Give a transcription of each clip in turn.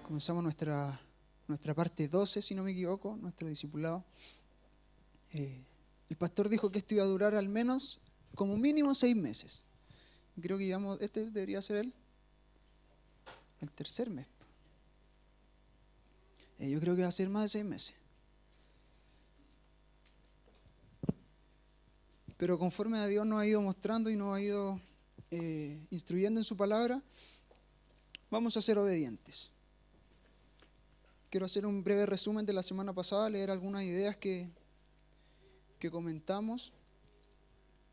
Comenzamos nuestra parte 12, si no me equivoco, nuestro discipulado. El pastor dijo que esto iba a durar al menos, como mínimo, 6 meses. Creo que este debería ser el tercer mes. Yo creo que va a ser más de 6 meses. Pero conforme a Dios nos ha ido mostrando y nos ha ido instruyendo en su palabra, vamos a ser obedientes. Quiero hacer un breve resumen de la semana pasada, leer algunas ideas que comentamos.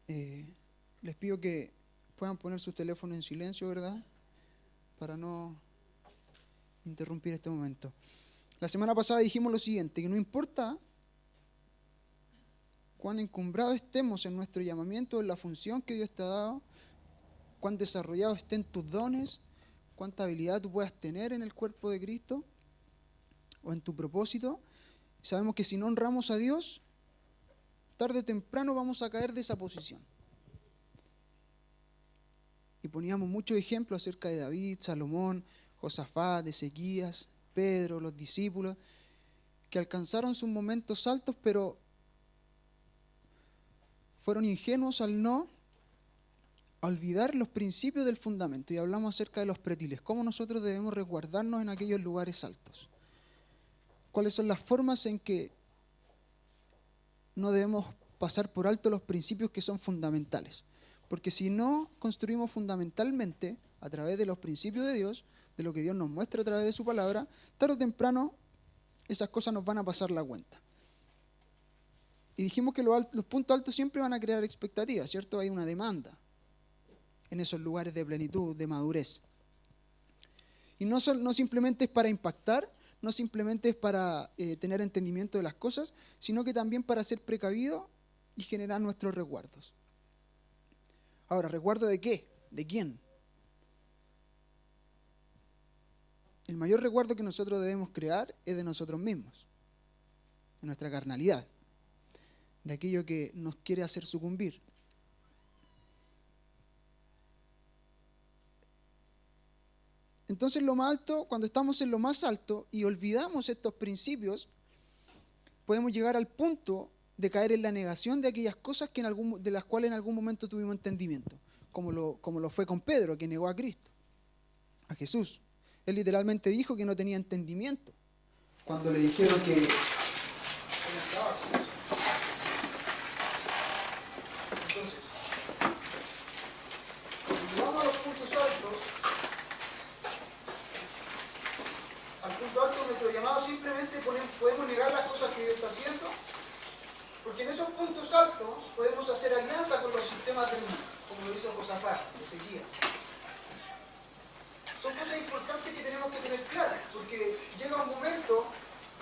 Les pido que puedan poner sus teléfonos en silencio, ¿verdad? Para no interrumpir este momento. La semana pasada dijimos lo siguiente, que no importa cuán encumbrados estemos en nuestro llamamiento, en la función que Dios te ha dado, cuán desarrollados estén tus dones, cuánta habilidad tú puedas tener en el cuerpo de Cristo o en tu propósito, sabemos que si no honramos a Dios, tarde o temprano vamos a caer de esa posición. Y poníamos muchos ejemplos acerca de David, Salomón, Josafat, Ezequías, Pedro, los discípulos, que alcanzaron sus momentos altos, pero fueron ingenuos al no olvidar los principios del fundamento. Y hablamos acerca de los pretiles, cómo nosotros debemos resguardarnos en aquellos lugares altos. ¿Cuáles son las formas en que no debemos pasar por alto los principios que son fundamentales? Porque si no construimos fundamentalmente a través de los principios de Dios, de lo que Dios nos muestra a través de su palabra, tarde o temprano esas cosas nos van a pasar la cuenta. Y dijimos que los puntos altos siempre van a crear expectativas, ¿cierto? Hay una demanda en esos lugares de plenitud, de madurez. Y no simplemente es para impactar, no simplemente es para tener entendimiento de las cosas, sino que también para ser precavido y generar nuestros resguardos. Ahora, ¿resguardo de qué? ¿De quién? El mayor resguardo que nosotros debemos crear es de nosotros mismos, de nuestra carnalidad, de aquello que nos quiere hacer sucumbir. Entonces, lo más alto, cuando estamos en lo más alto y olvidamos estos principios, podemos llegar al punto de caer en la negación de aquellas cosas de las cuales en algún momento tuvimos entendimiento, como lo fue con Pedro, que negó a Cristo, a Jesús. Él literalmente dijo que no tenía entendimiento cuando le dijeron que podemos negar las cosas que Dios está haciendo, porque en esos puntos altos podemos hacer alianza con los sistemas del mundo, como lo hizo Josafat, Ezequías. Son cosas importantes que tenemos que tener claras, porque llega un momento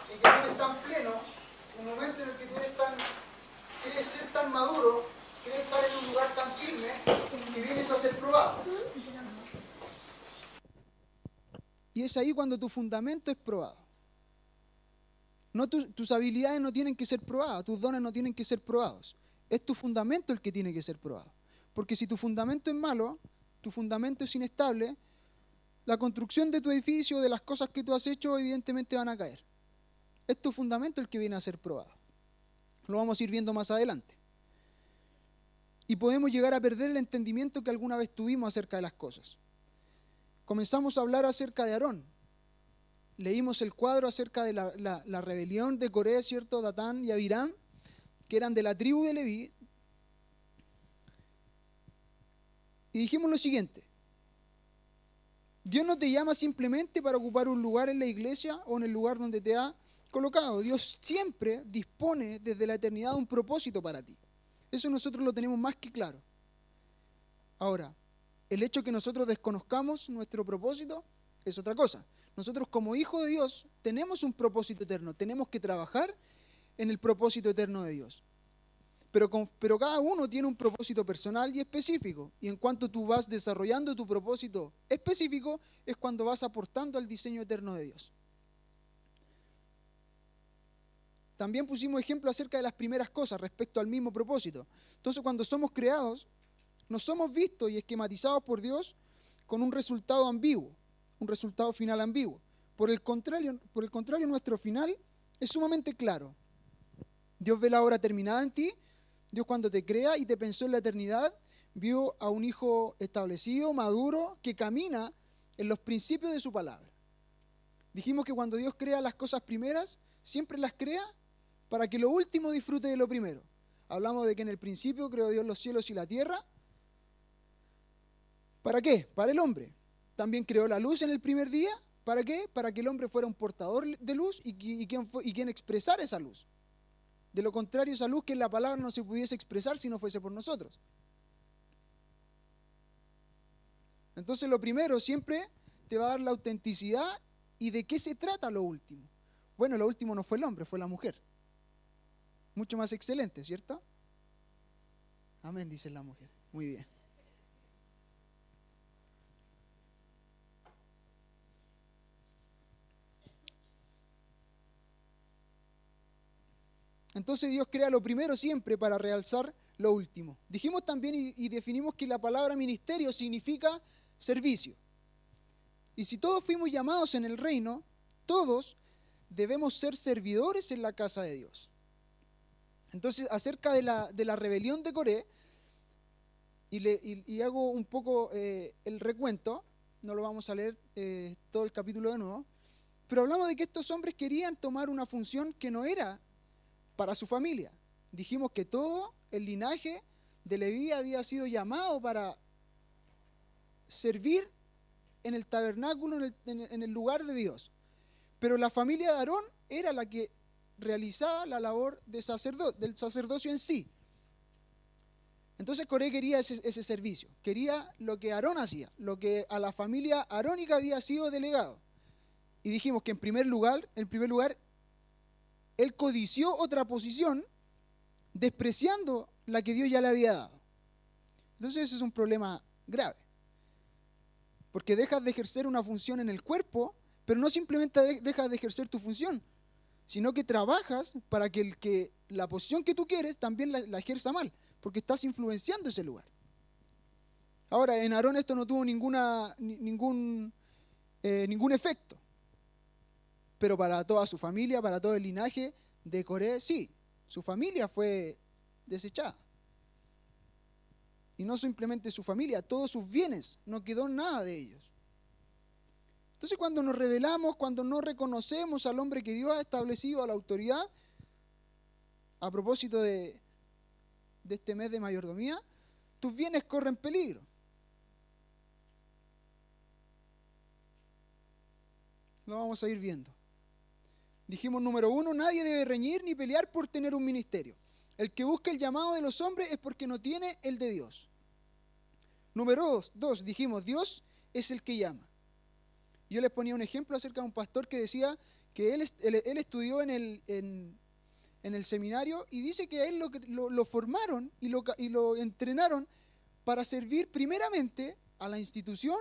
en que tú eres tan pleno, un momento en el que tú quieres ser tan maduro, quieres estar en un lugar tan firme, que vienes a ser probado. Y es ahí cuando tu fundamento es probado. No, tus habilidades no tienen que ser probadas, tus dones no tienen que ser probados. Es tu fundamento el que tiene que ser probado. Porque si tu fundamento es malo, tu fundamento es inestable, la construcción de tu edificio, de las cosas que tú has hecho, evidentemente van a caer. Es tu fundamento el que viene a ser probado. Lo vamos a ir viendo más adelante. Y podemos llegar a perder el entendimiento que alguna vez tuvimos acerca de las cosas. Comenzamos a hablar acerca de Aarón. Leímos el cuadro acerca de la rebelión de Coré, ¿cierto? Datán y Abiram, que eran de la tribu de Leví. Y dijimos lo siguiente: Dios no te llama simplemente para ocupar un lugar en la iglesia o en el lugar donde te ha colocado. Dios siempre dispone desde la eternidad un propósito para ti. Eso nosotros lo tenemos más que claro. Ahora, el hecho que nosotros desconozcamos nuestro propósito es otra cosa. Nosotros como hijos de Dios tenemos un propósito eterno, tenemos que trabajar en el propósito eterno de Dios. Pero cada uno tiene un propósito personal y específico, y en cuanto tú vas desarrollando tu propósito específico, es cuando vas aportando al diseño eterno de Dios. también pusimos ejemplo acerca de las primeras cosas respecto al mismo propósito. Entonces, cuando somos creados, no somos vistos y esquematizados por Dios con un resultado ambiguo, un resultado final ambiguo. Por el contrario, nuestro final es sumamente claro. Dios ve la obra terminada en ti. Dios, cuando te crea y te pensó en la eternidad, vio a un hijo establecido, maduro, que camina en los principios de su palabra. Dijimos que cuando Dios crea las cosas primeras, siempre las crea para que lo último disfrute de lo primero. Hablamos de que en el principio creó Dios los cielos y la tierra. ¿Para qué? Para el hombre. También creó la luz en el primer día. ¿Para qué? Para que el hombre fuera un portador de luz y quien expresara esa luz. De lo contrario, esa luz que en la palabra no se pudiese expresar si no fuese por nosotros. Entonces, lo primero siempre te va a dar la autenticidad y de qué se trata lo último. Bueno, lo último no fue el hombre, fue la mujer. Mucho más excelente, ¿cierto? Amén, dice la mujer. Muy bien. Entonces Dios crea lo primero siempre para realzar lo último. Dijimos también y definimos que la palabra ministerio significa servicio. Y si todos fuimos llamados en el reino, todos debemos ser servidores en la casa de Dios. Entonces, acerca de la rebelión de Coré, y hago un poco el recuento, no lo vamos a leer todo el capítulo de nuevo, pero hablamos de que estos hombres querían tomar una función que no era para su familia. Dijimos que todo el linaje de Leví había sido llamado para servir en el tabernáculo, en el lugar de Dios. Pero la familia de Aarón era la que realizaba la labor del sacerdocio en sí. Entonces Coré quería ese servicio, quería lo que Aarón hacía, lo que a la familia arónica había sido delegado. Y dijimos que en primer lugar, él codició otra posición, despreciando la que Dios ya le había dado. Entonces ese es un problema grave. Porque dejas de ejercer una función en el cuerpo, pero no simplemente dejas de ejercer tu función, sino que trabajas para que la posición que tú quieres también la ejerza mal, porque estás influenciando ese lugar. Ahora, en Aarón esto no tuvo ningún efecto. Pero para toda su familia, para todo el linaje de Coré, sí, su familia fue desechada. Y no simplemente su familia, todos sus bienes, no quedó nada de ellos. Entonces, cuando nos rebelamos, cuando no reconocemos al hombre que Dios ha establecido a la autoridad, a propósito de este mes de mayordomía, tus bienes corren peligro. Lo vamos a ir viendo. Dijimos, número 1, nadie debe reñir ni pelear por tener un ministerio. El que busca el llamado de los hombres es porque no tiene el de Dios. Número 2, dijimos, Dios es el que llama. Yo les ponía un ejemplo acerca de un pastor que decía que él estudió en el seminario y dice que a él lo formaron y lo entrenaron para servir primeramente a la institución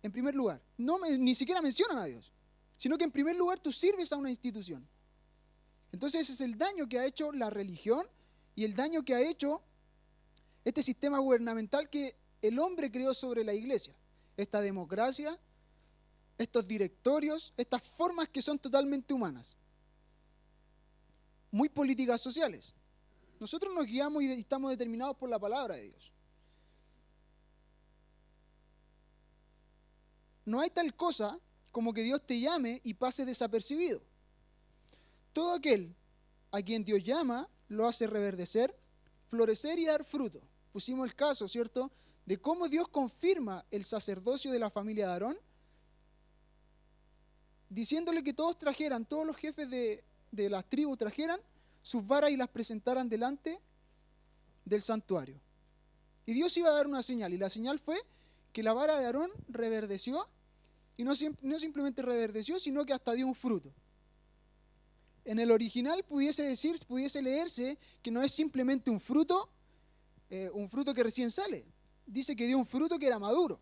en primer lugar. Ni siquiera mencionan a Dios, sino que en primer lugar tú sirves a una institución. Entonces ese es el daño que ha hecho la religión y el daño que ha hecho este sistema gubernamental que el hombre creó sobre la iglesia. Esta democracia, estos directorios, estas formas que son totalmente humanas. Muy políticas sociales. Nosotros nos guiamos y estamos determinados por la palabra de Dios. No hay tal cosa como que Dios te llame y pase desapercibido. Todo aquel a quien Dios llama lo hace reverdecer, florecer y dar fruto. Pusimos el caso, ¿cierto?, de cómo Dios confirma el sacerdocio de la familia de Aarón, diciéndole que todos los jefes de las tribus trajeran sus varas y las presentaran delante del santuario. Y Dios iba a dar una señal, y la señal fue que la vara de Aarón reverdeció, y no simplemente reverdeció, sino que hasta dio un fruto. En el original pudiese leerse que no es simplemente un fruto que recién sale. Dice que dio un fruto que era maduro.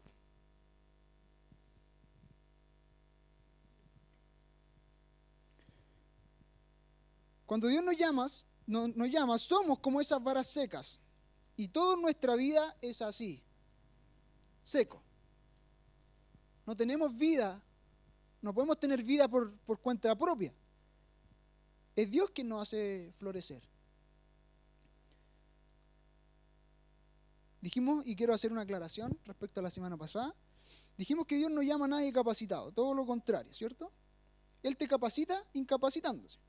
Cuando Dios nos llama, somos como esas varas secas. Y toda nuestra vida es así, seco. No tenemos vida, no podemos tener vida por cuenta propia. Es Dios quien nos hace florecer. Dijimos, y quiero hacer una aclaración respecto a la semana pasada, dijimos que Dios no llama a nadie capacitado, todo lo contrario, ¿cierto? Él te capacita incapacitándose.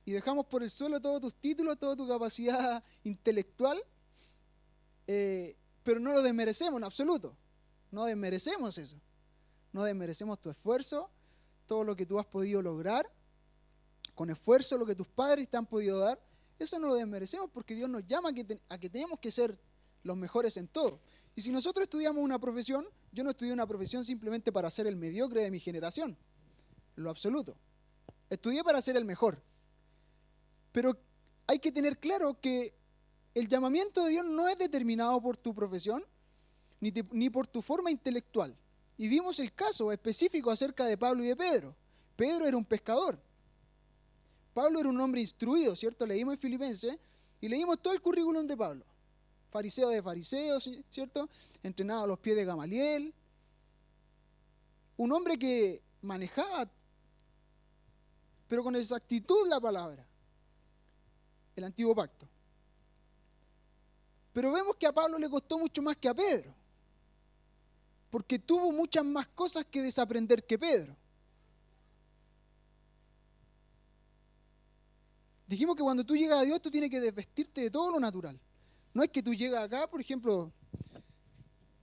Y dejamos por el suelo todos tus títulos, toda tu capacidad intelectual, pero no lo desmerecemos en absoluto. No desmerecemos eso. No desmerecemos tu esfuerzo, todo lo que tú has podido lograr, con esfuerzo, lo que tus padres te han podido dar. Eso no lo desmerecemos porque Dios nos llama a que tenemos que ser los mejores en todo. Y si nosotros estudiamos una profesión, yo no estudié una profesión simplemente para ser el mediocre de mi generación, en lo absoluto. Estudié para ser el mejor. Pero hay que tener claro que el llamamiento de Dios no es determinado por tu profesión ni por tu forma intelectual. Y vimos el caso específico acerca de Pablo y de Pedro. Pedro era un pescador. Pablo era un hombre instruido, ¿cierto? Leímos en Filipenses y leímos todo el currículum de Pablo. Fariseo de fariseos, ¿cierto? Entrenado a los pies de Gamaliel. Un hombre que manejaba, pero con exactitud, la palabra. El antiguo pacto. Pero vemos que a Pablo le costó mucho más que a Pedro, porque tuvo muchas más cosas que desaprender que Pedro. Dijimos que cuando tú llegas a Dios, tú tienes que desvestirte de todo lo natural. No es que tú llegas acá, por ejemplo,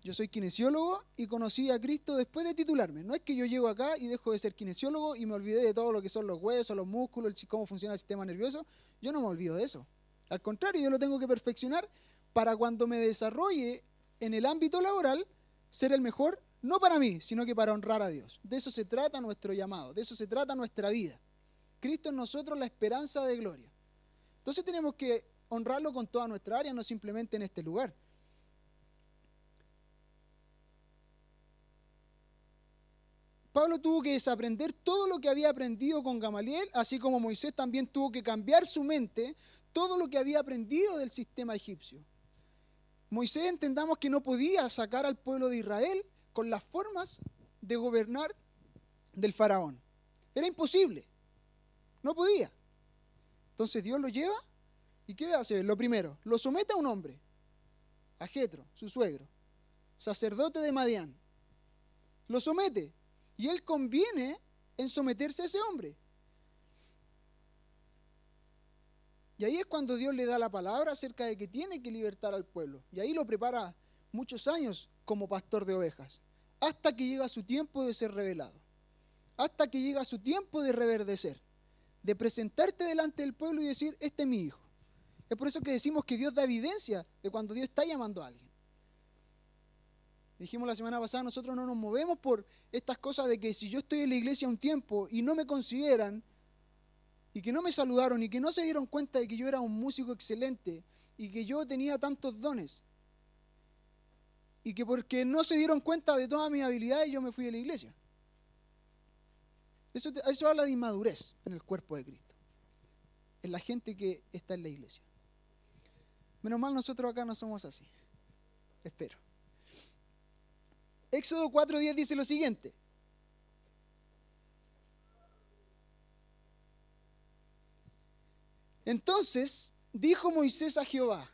yo soy kinesiólogo y conocí a Cristo después de titularme. No es que yo llego acá y dejo de ser kinesiólogo y me olvidé de todo lo que son los huesos, los músculos, cómo funciona el sistema nervioso. Yo no me olvido de eso. Al contrario, yo lo tengo que perfeccionar para cuando me desarrolle en el ámbito laboral, ser el mejor, no para mí, sino que para honrar a Dios. De eso se trata nuestro llamado, de eso se trata nuestra vida. Cristo en nosotros la esperanza de gloria. Entonces tenemos que honrarlo con toda nuestra área, no simplemente en este lugar. Pablo tuvo que desaprender todo lo que había aprendido con Gamaliel, así como Moisés también tuvo que cambiar su mente, todo lo que había aprendido del sistema egipcio. Moisés, entendamos que no podía sacar al pueblo de Israel con las formas de gobernar del faraón. Era imposible. No podía. Entonces Dios lo lleva y ¿qué hace? Lo primero, lo somete a un hombre, a Jetro, su suegro, sacerdote de Madián. Lo somete y él conviene en someterse a ese hombre. Y ahí es cuando Dios le da la palabra acerca de que tiene que libertar al pueblo. Y ahí lo prepara muchos años como pastor de ovejas, hasta que llega su tiempo de ser revelado, hasta que llega su tiempo de reverdecer, de presentarte delante del pueblo y decir, este es mi hijo. Es por eso que decimos que Dios da evidencia de cuando Dios está llamando a alguien. Dijimos la semana pasada, nosotros no nos movemos por estas cosas de que si yo estoy en la iglesia un tiempo y no me consideran, y que no me saludaron, y que no se dieron cuenta de que yo era un músico excelente, y que yo tenía tantos dones, y que porque no se dieron cuenta de todas mis habilidades, yo me fui de la iglesia. Eso habla de inmadurez en el cuerpo de Cristo, en la gente que está en la iglesia. Menos mal nosotros acá no somos así. Espero. Éxodo 4:10 dice lo siguiente. Entonces dijo Moisés a Jehová,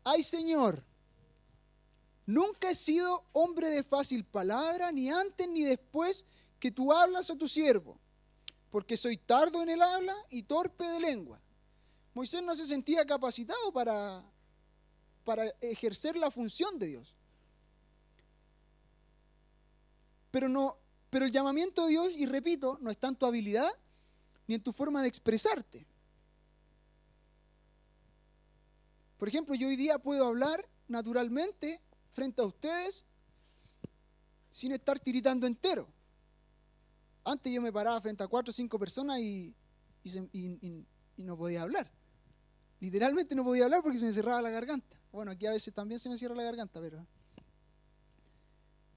ay Señor, nunca he sido hombre de fácil palabra, ni antes ni después que tú hablas a tu siervo, porque soy tardo en el habla y torpe de lengua. Moisés no se sentía capacitado para ejercer la función de Dios. Pero el llamamiento de Dios, y repito, no está en tu habilidad ni en tu forma de expresarte. Por ejemplo, yo hoy día puedo hablar naturalmente frente a ustedes sin estar tiritando entero. Antes yo me paraba frente a 4 o 5 personas y no podía hablar. Literalmente no podía hablar porque se me cerraba la garganta. Bueno, aquí a veces también se me cierra la garganta,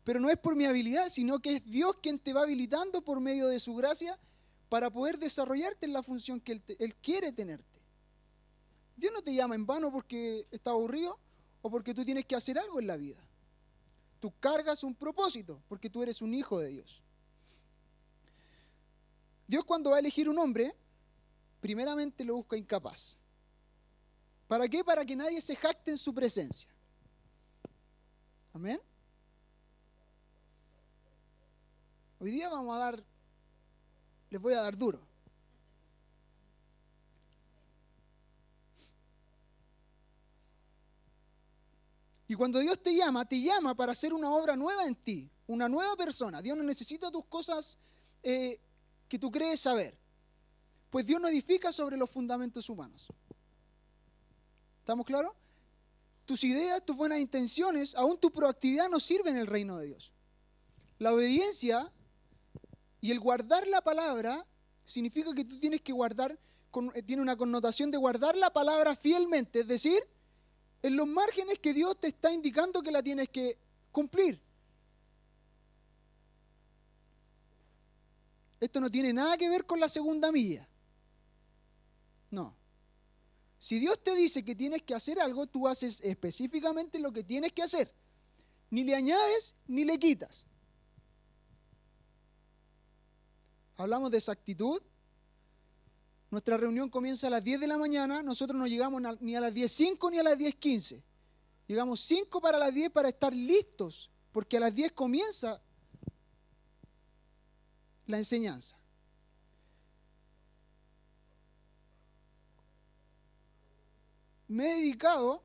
pero no es por mi habilidad, sino que es Dios quien te va habilitando por medio de su gracia para poder desarrollarte en la función que Él quiere tenerte. Dios no te llama en vano porque está aburrido o porque tú tienes que hacer algo en la vida. Tú cargas un propósito porque tú eres un hijo de Dios. Dios, cuando va a elegir un hombre, primeramente lo busca incapaz. ¿Para qué? Para que nadie se jacte en su presencia. Amén. Hoy día les voy a dar duro. Y cuando Dios te llama para hacer una obra nueva en ti, una nueva persona. Dios no necesita tus cosas que tú crees saber. Pues Dios no edifica sobre los fundamentos humanos. ¿Estamos claros? Tus ideas, tus buenas intenciones, aún tu proactividad no sirven en el reino de Dios. La obediencia y el guardar la palabra significa que tú tienes que guardar, tiene una connotación de guardar la palabra fielmente, es decir, en los márgenes que Dios te está indicando que la tienes que cumplir. Esto no tiene nada que ver con la segunda milla. No. Si Dios te dice que tienes que hacer algo, tú haces específicamente lo que tienes que hacer. Ni le añades ni le quitas. Hablamos de exactitud. Nuestra reunión comienza a las 10 de la mañana, nosotros no llegamos ni a las 10:05 ni a las 10:15. Llegamos 5 para las 10 para estar listos, porque a las 10 comienza la enseñanza. Me he dedicado,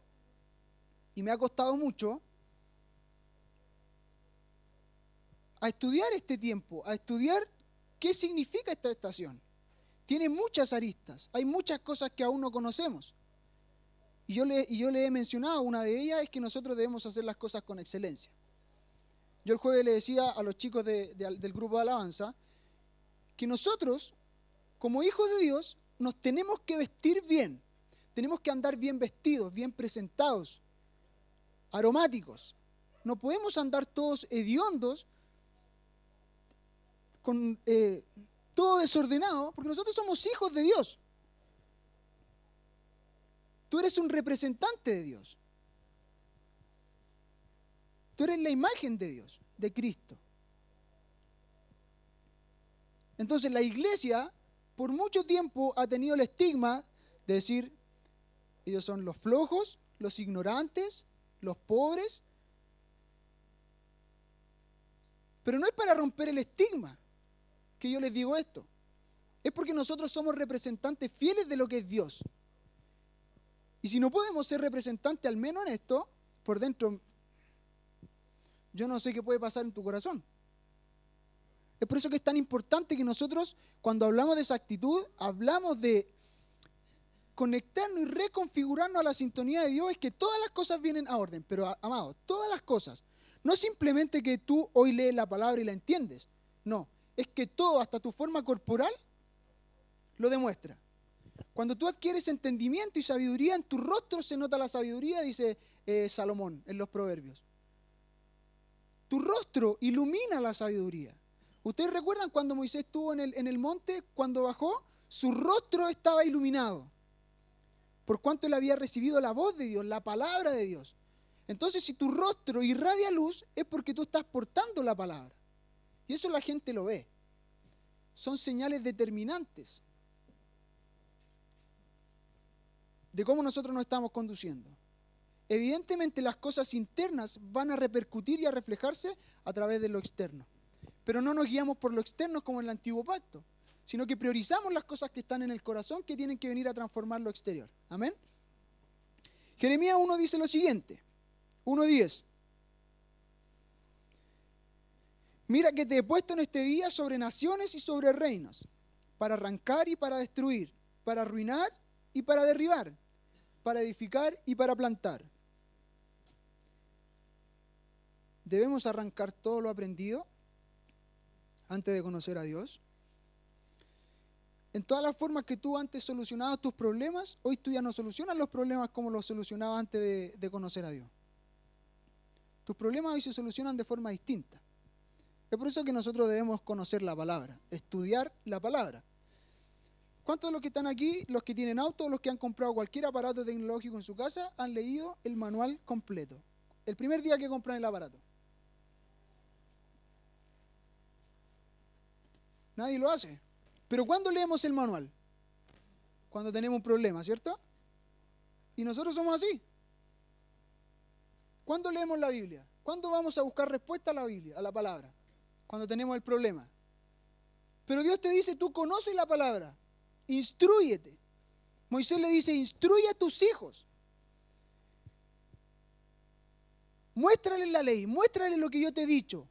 y me ha costado mucho, a estudiar este tiempo, a estudiar qué significa esta estación. Tiene muchas aristas, hay muchas cosas que aún no conocemos. Y yo le he mencionado, una de ellas es que nosotros debemos hacer las cosas con excelencia. Yo el jueves le decía a los chicos del grupo de alabanza que nosotros, como hijos de Dios, nos tenemos que vestir bien. Tenemos que andar bien vestidos, bien presentados, aromáticos. No podemos andar todos hediondos, con todo desordenado, porque nosotros somos hijos de Dios. Tú eres un representante de Dios. Tú eres la imagen de Dios, de Cristo. Entonces la iglesia por mucho tiempo ha tenido el estigma de decir, ellos son los flojos, los ignorantes, los pobres. Pero no es para romper el estigma que yo les digo esto. Es porque nosotros somos representantes fieles de lo que es Dios. Y si no podemos ser representantes al menos en esto, por dentro, yo no sé qué puede pasar en tu corazón. Es por eso que es tan importante que nosotros, cuando hablamos de esa actitud, hablamos de conectarnos y reconfigurarnos a la sintonía de Dios, es que todas las cosas vienen a orden. Pero, amado, todas las cosas. No simplemente que tú hoy lees la palabra y la entiendes. No, es que todo, hasta tu forma corporal, lo demuestra. Cuando tú adquieres entendimiento y sabiduría, en tu rostro se nota la sabiduría, dice Salomón en los Proverbios. Tu rostro ilumina la sabiduría. ¿Ustedes recuerdan cuando Moisés estuvo en el monte, cuando bajó? Su rostro estaba iluminado, por cuanto él había recibido la voz de Dios, la palabra de Dios. Entonces, si tu rostro irradia luz, es porque tú estás portando la palabra. Y eso la gente lo ve. Son señales determinantes de cómo nosotros nos estamos conduciendo. Evidentemente las cosas internas van a repercutir y a reflejarse a través de lo externo. Pero no nos guiamos por lo externo como en el antiguo pacto, sino que priorizamos las cosas que están en el corazón, que tienen que venir a transformar lo exterior. Amén. Jeremías 1 dice lo siguiente, 1:10. Mira que te he puesto en este día sobre naciones y sobre reinos, para arrancar y para destruir, para arruinar y para derribar, para edificar y para plantar. ¿Debemos arrancar todo lo aprendido antes de conocer a Dios? En todas las formas que tú antes solucionabas tus problemas, hoy tú ya no solucionas los problemas como los solucionabas antes de conocer a Dios. Tus problemas hoy se solucionan de forma distinta. Es por eso que nosotros debemos conocer la palabra, estudiar la palabra. ¿Cuántos de los que están aquí, los que tienen auto, los que han comprado cualquier aparato tecnológico en su casa, han leído el manual completo? El primer día que compran el aparato. Nadie lo hace. Pero ¿cuándo leemos el manual? Cuando tenemos un problema, ¿cierto? Y nosotros somos así. ¿Cuándo leemos la Biblia? ¿Cuándo vamos a buscar respuesta a la Biblia, a la palabra? Cuando tenemos el problema. Pero Dios te dice, tú conoces la palabra, instrúyete. Moisés le dice, instruye a tus hijos. Muéstrale la ley, muéstrale lo que yo te he dicho.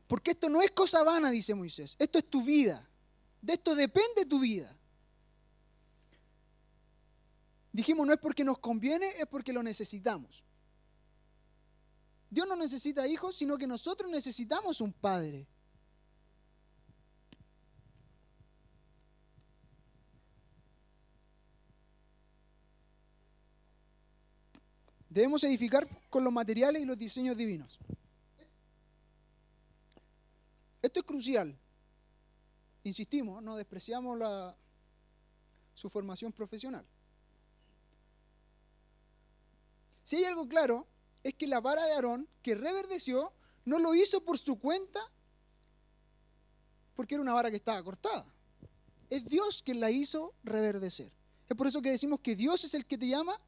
Porque esto no es cosa vana, dice Moisés, esto es tu vida. De esto depende tu vida. Dijimos, no es porque nos conviene, es porque lo necesitamos. Dios no necesita hijos, sino que nosotros necesitamos un padre. Debemos edificar con los materiales y los diseños divinos. Esto es crucial. Insistimos, no despreciamos su formación profesional. Si hay algo claro, es que la vara de Aarón, que reverdeció, no lo hizo por su cuenta, porque era una vara que estaba cortada. Es Dios quien la hizo reverdecer. Es por eso que decimos que Dios es el que te llama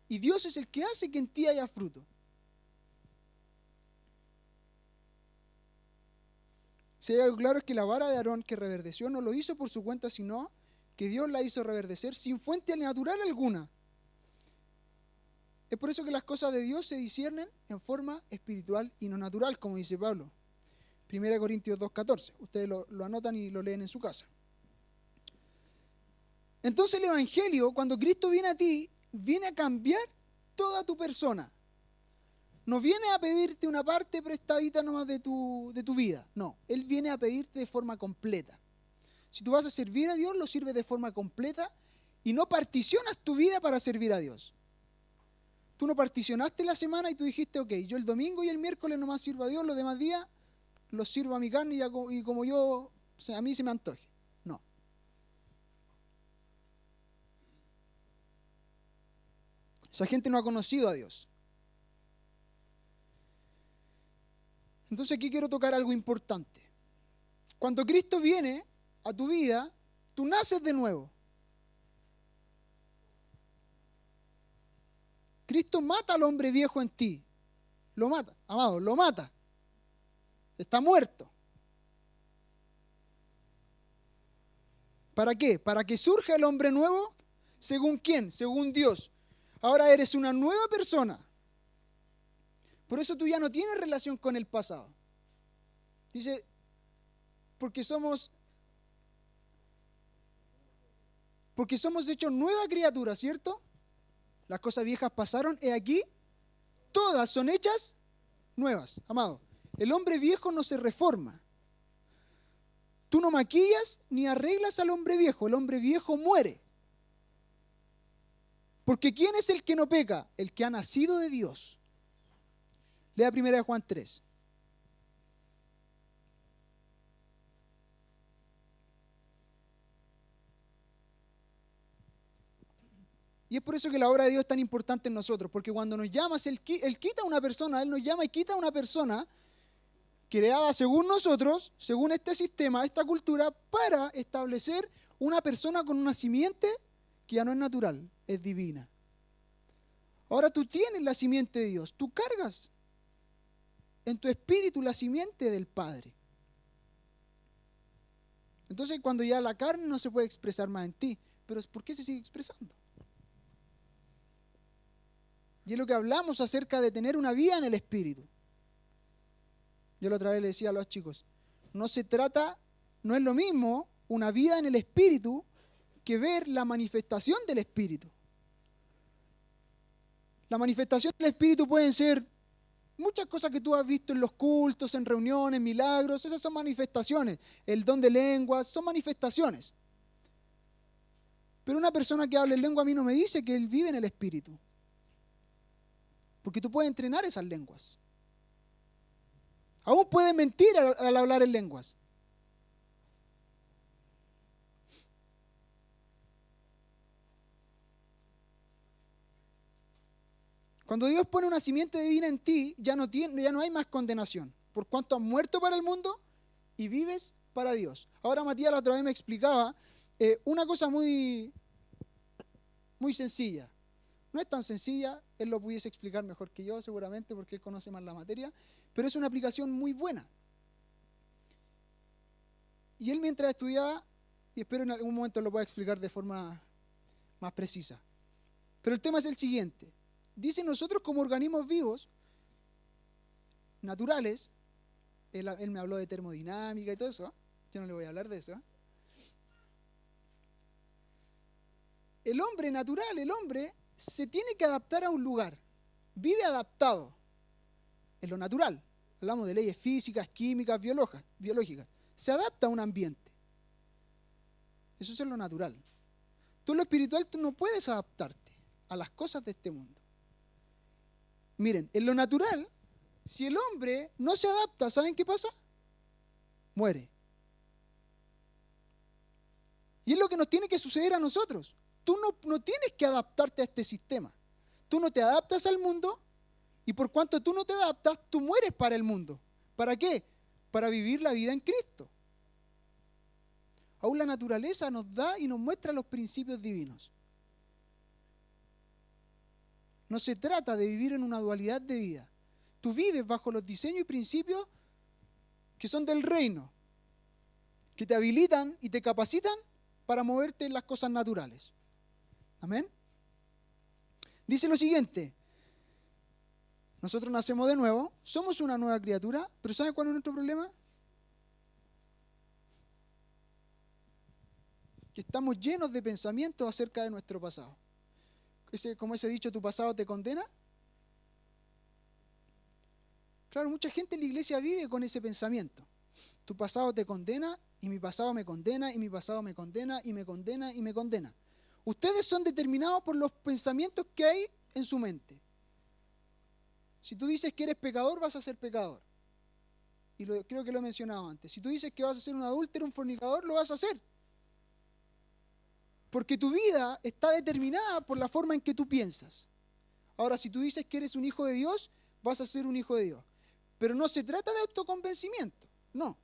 y Dios es el que hace que en ti haya fruto. Si hay algo claro es que la vara de Aarón que reverdeció no lo hizo por su cuenta, sino que Dios la hizo reverdecer sin fuente natural alguna. Es por eso que las cosas de Dios se disciernen en forma espiritual y no natural, como dice Pablo. 1 Corintios 2:14. Ustedes lo anotan y lo leen en su casa. Entonces el Evangelio, cuando Cristo viene a ti, viene a cambiar toda tu persona. No viene a pedirte una parte prestadita nomás de tu vida. No, Él viene a pedirte de forma completa. Si tú vas a servir a Dios, lo sirves de forma completa y no particionas tu vida para servir a Dios. Tú no particionaste la semana y tú dijiste, ok, yo el domingo y el miércoles nomás sirvo a Dios, los demás días los sirvo a mi carne y como yo, a mí se me antoje. No. Esa gente no ha conocido a Dios. Entonces aquí quiero tocar algo importante. Cuando Cristo viene a tu vida, tú naces de nuevo. Cristo mata al hombre viejo en ti. Lo mata, amado, lo mata. Está muerto. ¿Para qué? Para que surja el hombre nuevo. ¿Según quién? Según Dios. Ahora eres una nueva persona. Por eso tú ya no tienes relación con el pasado. Dice, porque somos hechos nueva criatura, ¿cierto? Las cosas viejas pasaron, y aquí todas son hechas nuevas. Amado, el hombre viejo no se reforma. Tú no maquillas ni arreglas al hombre viejo. El hombre viejo muere. Porque ¿quién es el que no peca? El que ha nacido de Dios. Lea 1 Juan 3. Y es por eso que la obra de Dios es tan importante en nosotros, porque cuando nos llamas, Él quita a una persona, Él nos llama y quita a una persona creada según nosotros, según este sistema, esta cultura, para establecer una persona con una simiente que ya no es natural, es divina. Ahora tú tienes la simiente de Dios, tú cargas en tu espíritu la simiente del Padre. Entonces cuando ya la carne no se puede expresar más en ti, pero ¿por qué se sigue expresando? Y es lo que hablamos acerca de tener una vida en el Espíritu. Yo la otra vez le decía a los chicos, no es lo mismo una vida en el Espíritu que ver la manifestación del Espíritu. La manifestación del Espíritu pueden ser muchas cosas que tú has visto en los cultos, en reuniones, milagros, esas son manifestaciones. El don de lenguas, son manifestaciones. Pero una persona que habla en lengua a mí no me dice que él vive en el Espíritu. Porque tú puedes entrenar esas lenguas. Aún puedes mentir al hablar en lenguas. Cuando Dios pone una simiente divina en ti, ya no hay más condenación, por cuanto has muerto para el mundo y vives para Dios. Ahora Matías la otra vez me explicaba una cosa muy, muy sencilla. No es tan sencilla, él lo pudiese explicar mejor que yo seguramente porque él conoce más la materia, pero es una aplicación muy buena. Y él mientras estudiaba, y espero en algún momento lo pueda explicar de forma más precisa, pero el tema es el siguiente. Dice, nosotros como organismos vivos, naturales, él me habló de termodinámica y todo eso, yo no le voy a hablar de eso. El hombre natural, el hombre se tiene que adaptar a un lugar, vive adaptado, en lo natural. Hablamos de leyes físicas, químicas, biológicas. Se adapta a un ambiente. Eso es en lo natural. Tú en lo espiritual tú no puedes adaptarte a las cosas de este mundo. Miren, en lo natural, si el hombre no se adapta, ¿saben qué pasa? Muere. Y es lo que nos tiene que suceder a nosotros. Tú no tienes que adaptarte a este sistema. Tú no te adaptas al mundo y por cuanto tú no te adaptas, tú mueres para el mundo. ¿Para qué? Para vivir la vida en Cristo. Aún la naturaleza nos da y nos muestra los principios divinos. No se trata de vivir en una dualidad de vida. Tú vives bajo los diseños y principios que son del reino, que te habilitan y te capacitan para moverte en las cosas naturales. Amén. Dice lo siguiente. Nosotros nacemos de nuevo, somos una nueva criatura, pero ¿saben cuál es nuestro problema? Que estamos llenos de pensamientos acerca de nuestro pasado. Como ese dicho, ¿tu pasado te condena? Claro, mucha gente en la iglesia vive con ese pensamiento. Tu pasado te condena, y mi pasado me condena, y mi pasado me condena, y me condena, y me condena. Ustedes son determinados por los pensamientos que hay en su mente. Si tú dices que eres pecador, vas a ser pecador. Y creo que lo he mencionado antes. Si tú dices que vas a ser un adúltero, un fornicador, lo vas a hacer. Porque tu vida está determinada por la forma en que tú piensas. Ahora, si tú dices que eres un hijo de Dios, vas a ser un hijo de Dios. Pero no se trata de autoconvencimiento, no.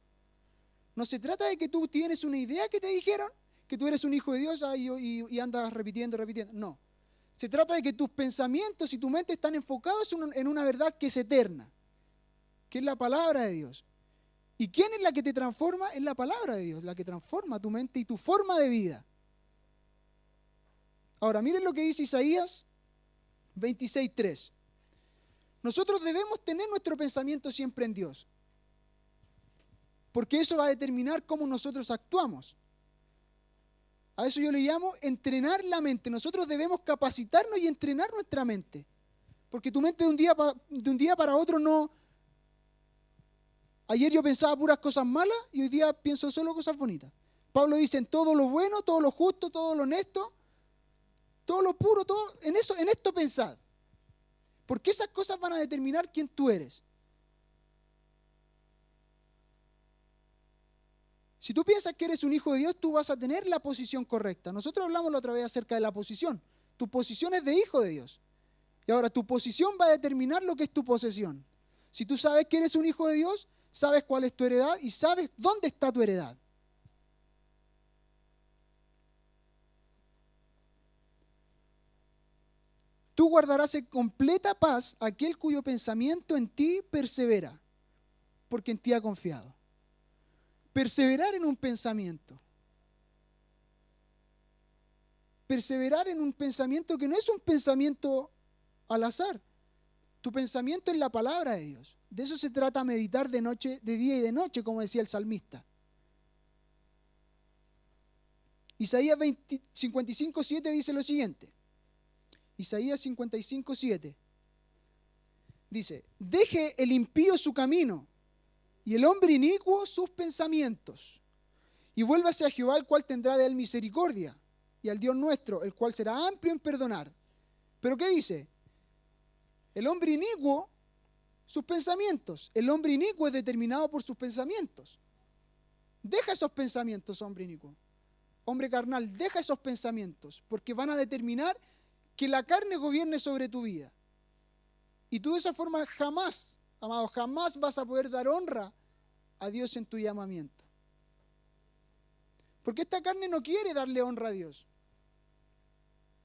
No se trata de que tú tienes una idea que te dijeron, que tú eres un hijo de Dios y andas repitiendo. No. Se trata de que tus pensamientos y tu mente están enfocados en una verdad que es eterna, que es la palabra de Dios. ¿Y quién es la que te transforma? Es la palabra de Dios, la que transforma tu mente y tu forma de vida. Ahora, miren lo que dice Isaías 26:3. Nosotros debemos tener nuestro pensamiento siempre en Dios, porque eso va a determinar cómo nosotros actuamos. A eso yo le llamo entrenar la mente. Nosotros debemos capacitarnos y entrenar nuestra mente, porque tu mente de un día para otro no... Ayer yo pensaba puras cosas malas y hoy día pienso solo cosas bonitas. Pablo dice, en todo lo bueno, todo lo justo, todo lo honesto, todo lo puro, todo en esto pensad. Porque esas cosas van a determinar quién tú eres. Si tú piensas que eres un hijo de Dios, tú vas a tener la posición correcta. Nosotros hablamos la otra vez acerca de la posición. Tu posición es de hijo de Dios. Y ahora tu posición va a determinar lo que es tu posesión. Si tú sabes que eres un hijo de Dios, sabes cuál es tu heredad y sabes dónde está tu heredad. Tú guardarás en completa paz aquel cuyo pensamiento en ti persevera, porque en ti ha confiado. Perseverar en un pensamiento. Perseverar en un pensamiento que no es un pensamiento al azar. Tu pensamiento es la palabra de Dios. De eso se trata meditar de noche, de día y de noche, como decía el salmista. Isaías 55:7 dice lo siguiente. Isaías 55:7 dice, deje el impío su camino y el hombre inicuo sus pensamientos y vuélvase a Jehová, el cual tendrá de él misericordia, y al Dios nuestro, el cual será amplio en perdonar. ¿Pero qué dice? El hombre inicuo, sus pensamientos. El hombre inicuo es determinado por sus pensamientos. Deja esos pensamientos, hombre inicuo. Hombre carnal, deja esos pensamientos, porque van a determinar que la carne gobierne sobre tu vida. Y tú de esa forma jamás, amado, jamás vas a poder dar honra a Dios en tu llamamiento. Porque esta carne no quiere darle honra a Dios.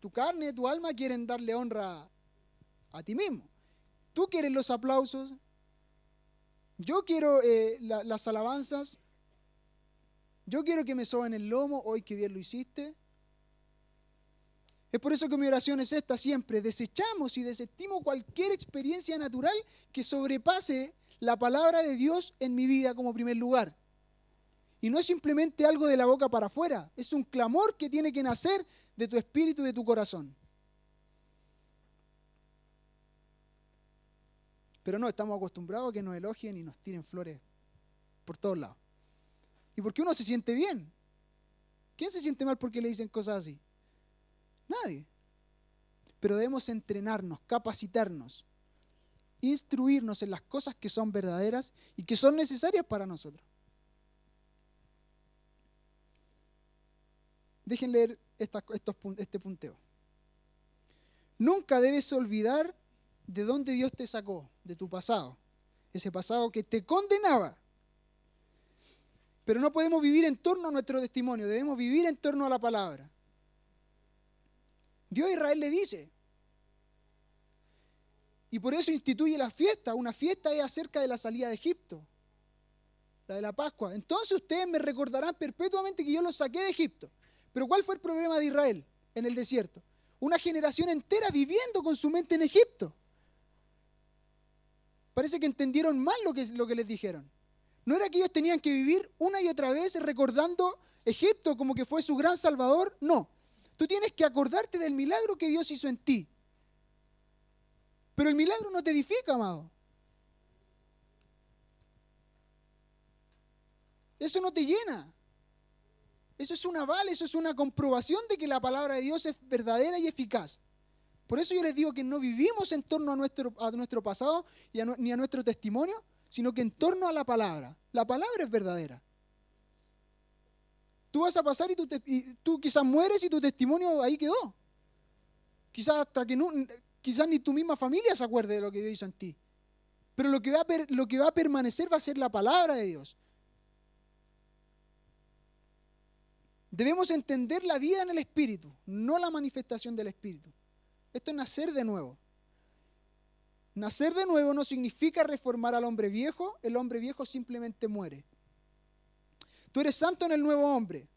Tu carne, tu alma quieren darle honra a ti mismo. Tú quieres los aplausos. Yo quiero las alabanzas. Yo quiero que me soben el lomo. Hoy que bien lo hiciste. Es por eso que mi oración es esta siempre. Desechamos y desestimo cualquier experiencia natural que sobrepase la palabra de Dios en mi vida como primer lugar. Y no es simplemente algo de la boca para afuera. Es un clamor que tiene que nacer de tu espíritu y de tu corazón. Pero no, estamos acostumbrados a que nos elogien y nos tiren flores por todos lados. ¿Y por qué uno se siente bien? ¿Quién se siente mal porque le dicen cosas así? Nadie. Pero debemos entrenarnos, capacitarnos, instruirnos en las cosas que son verdaderas y que son necesarias para nosotros. Dejen leer este punteo. Nunca debes olvidar de dónde Dios te sacó, de tu pasado. Ese pasado que te condenaba. Pero no podemos vivir en torno a nuestro testimonio, debemos vivir en torno a la palabra. Dios a Israel le dice, y por eso instituye la fiesta. Una fiesta es acerca de la salida de Egipto, la de la Pascua. Entonces ustedes me recordarán perpetuamente que yo los saqué de Egipto. Pero ¿cuál fue el problema de Israel en el desierto? Una generación entera viviendo con su mente en Egipto. Parece que entendieron mal lo que les dijeron. No era que ellos tenían que vivir una y otra vez recordando Egipto como que fue su gran salvador. No. Tú tienes que acordarte del milagro que Dios hizo en ti. Pero el milagro no te edifica, amado. Eso no te llena. Eso es un aval, eso es una comprobación de que la palabra de Dios es verdadera y eficaz. Por eso yo les digo que no vivimos en torno a nuestro pasado ni a nuestro testimonio, sino que en torno a la palabra. La palabra es verdadera. Tú vas a pasar y tú quizás mueres y tu testimonio ahí quedó. Quizás quizás ni tu misma familia se acuerde de lo que Dios hizo en ti. Pero lo que va a permanecer va a ser la palabra de Dios. Debemos entender la vida en el Espíritu, no la manifestación del Espíritu. Esto es nacer de nuevo. Nacer de nuevo no significa reformar al hombre viejo. El hombre viejo simplemente muere. Tú eres santo en el nuevo hombre,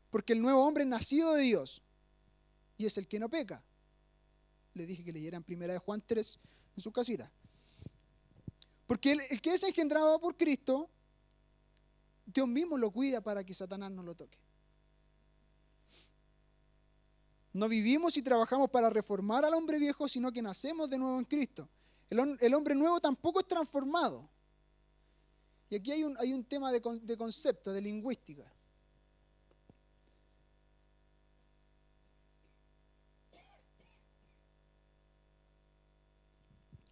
porque el nuevo hombre es nacido de Dios y es el que no peca. Le dije que leyeran 1 Juan 3 en su casita. Porque el que es engendrado por Cristo, Dios mismo lo cuida para que Satanás no lo toque. No vivimos y trabajamos para reformar al hombre viejo, sino que nacemos de nuevo en Cristo. El hombre nuevo tampoco es transformado. Y aquí hay un tema de concepto, de lingüística.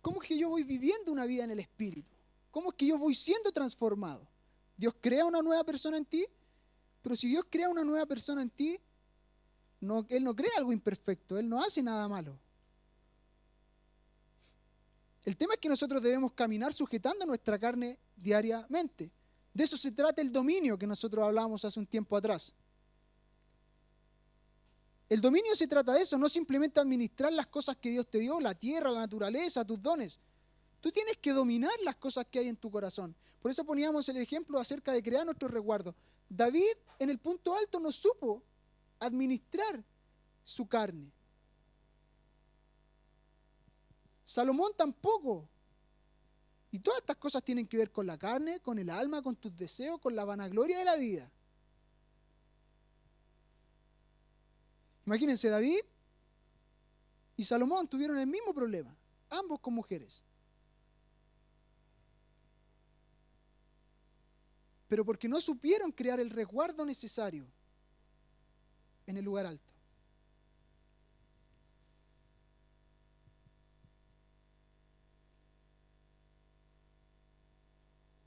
¿Cómo es que yo voy viviendo una vida en el Espíritu? ¿Cómo es que yo voy siendo transformado? Dios crea una nueva persona en ti, pero si Dios crea una nueva persona en ti, Él no crea algo imperfecto, Él no hace nada malo. El tema es que nosotros debemos caminar sujetando nuestra carne diariamente. De eso se trata el dominio que nosotros hablábamos hace un tiempo atrás. El dominio se trata de eso, no simplemente administrar las cosas que Dios te dio, la tierra, la naturaleza, tus dones. Tú tienes que dominar las cosas que hay en tu corazón. Por eso poníamos el ejemplo acerca de crear nuestros resguardos. David en el punto alto no supo administrar su carne. Salomón tampoco. Y todas estas cosas tienen que ver con la carne, con el alma, con tus deseos, con la vanagloria de la vida. Imagínense, David y Salomón tuvieron el mismo problema, ambos con mujeres. Pero porque no supieron crear el resguardo necesario en el lugar alto.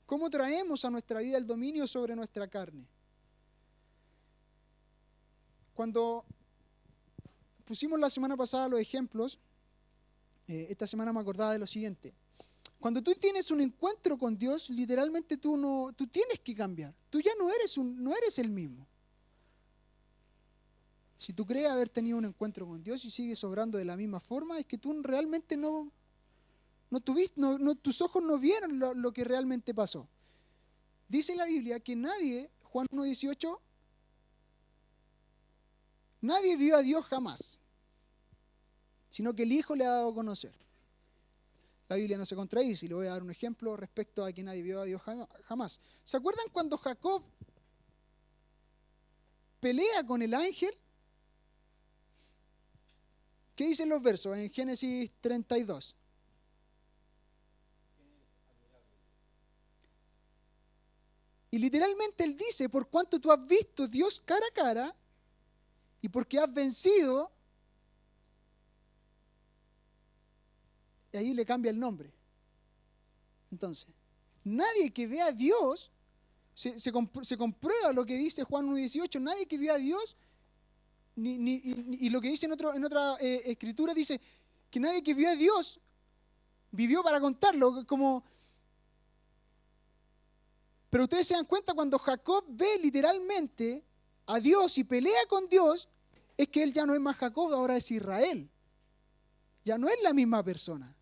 ¿Cómo traemos a nuestra vida el dominio sobre nuestra carne? Cuando pusimos la semana pasada los ejemplos, esta semana me acordaba de lo siguiente. Cuando tú tienes un encuentro con Dios, literalmente tú tienes que cambiar. Tú ya no eres el mismo. Si tú crees haber tenido un encuentro con Dios y sigues obrando de la misma forma, es que tú realmente tus ojos no vieron lo que realmente pasó. Dice la Biblia que nadie, Juan 1:18, nadie vio a Dios jamás, sino que el Hijo le ha dado a conocer. La Biblia no se contradice, y le voy a dar un ejemplo respecto a que nadie vio a Dios jamás. ¿Se acuerdan cuando Jacob pelea con el ángel? ¿Qué dicen los versos en Génesis 32? Y literalmente él dice, por cuanto tú has visto Dios cara a cara y porque has vencido, y ahí le cambia el nombre. Entonces, nadie que vea a Dios, se comprueba lo que dice Juan 1:18, nadie que vea a Dios, y lo que dice en otra escritura, dice que nadie que vio a Dios vivió para contarlo, pero ustedes se dan cuenta cuando Jacob ve literalmente a Dios y pelea con Dios, es que él ya no es más Jacob, ahora es Israel. Ya no es la misma persona.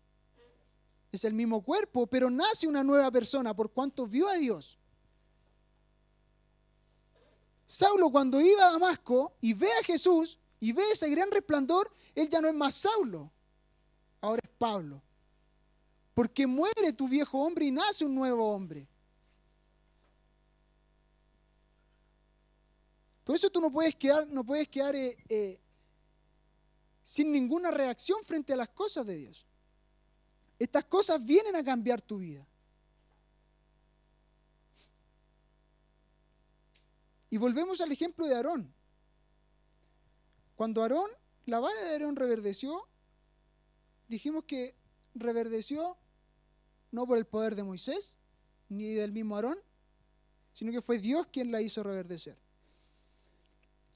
Es el mismo cuerpo, pero nace una nueva persona por cuanto vio a Dios. Saulo, cuando iba a Damasco y ve a Jesús y ve ese gran resplandor, él ya no es más Saulo, ahora es Pablo. Porque muere tu viejo hombre y nace un nuevo hombre. Por eso tú no puedes quedar sin ninguna reacción frente a las cosas de Dios. Estas cosas vienen a cambiar tu vida. Y volvemos al ejemplo de Aarón. Cuando la vara de Aarón reverdeció, dijimos que reverdeció no por el poder de Moisés, ni del mismo Aarón, sino que fue Dios quien la hizo reverdecer.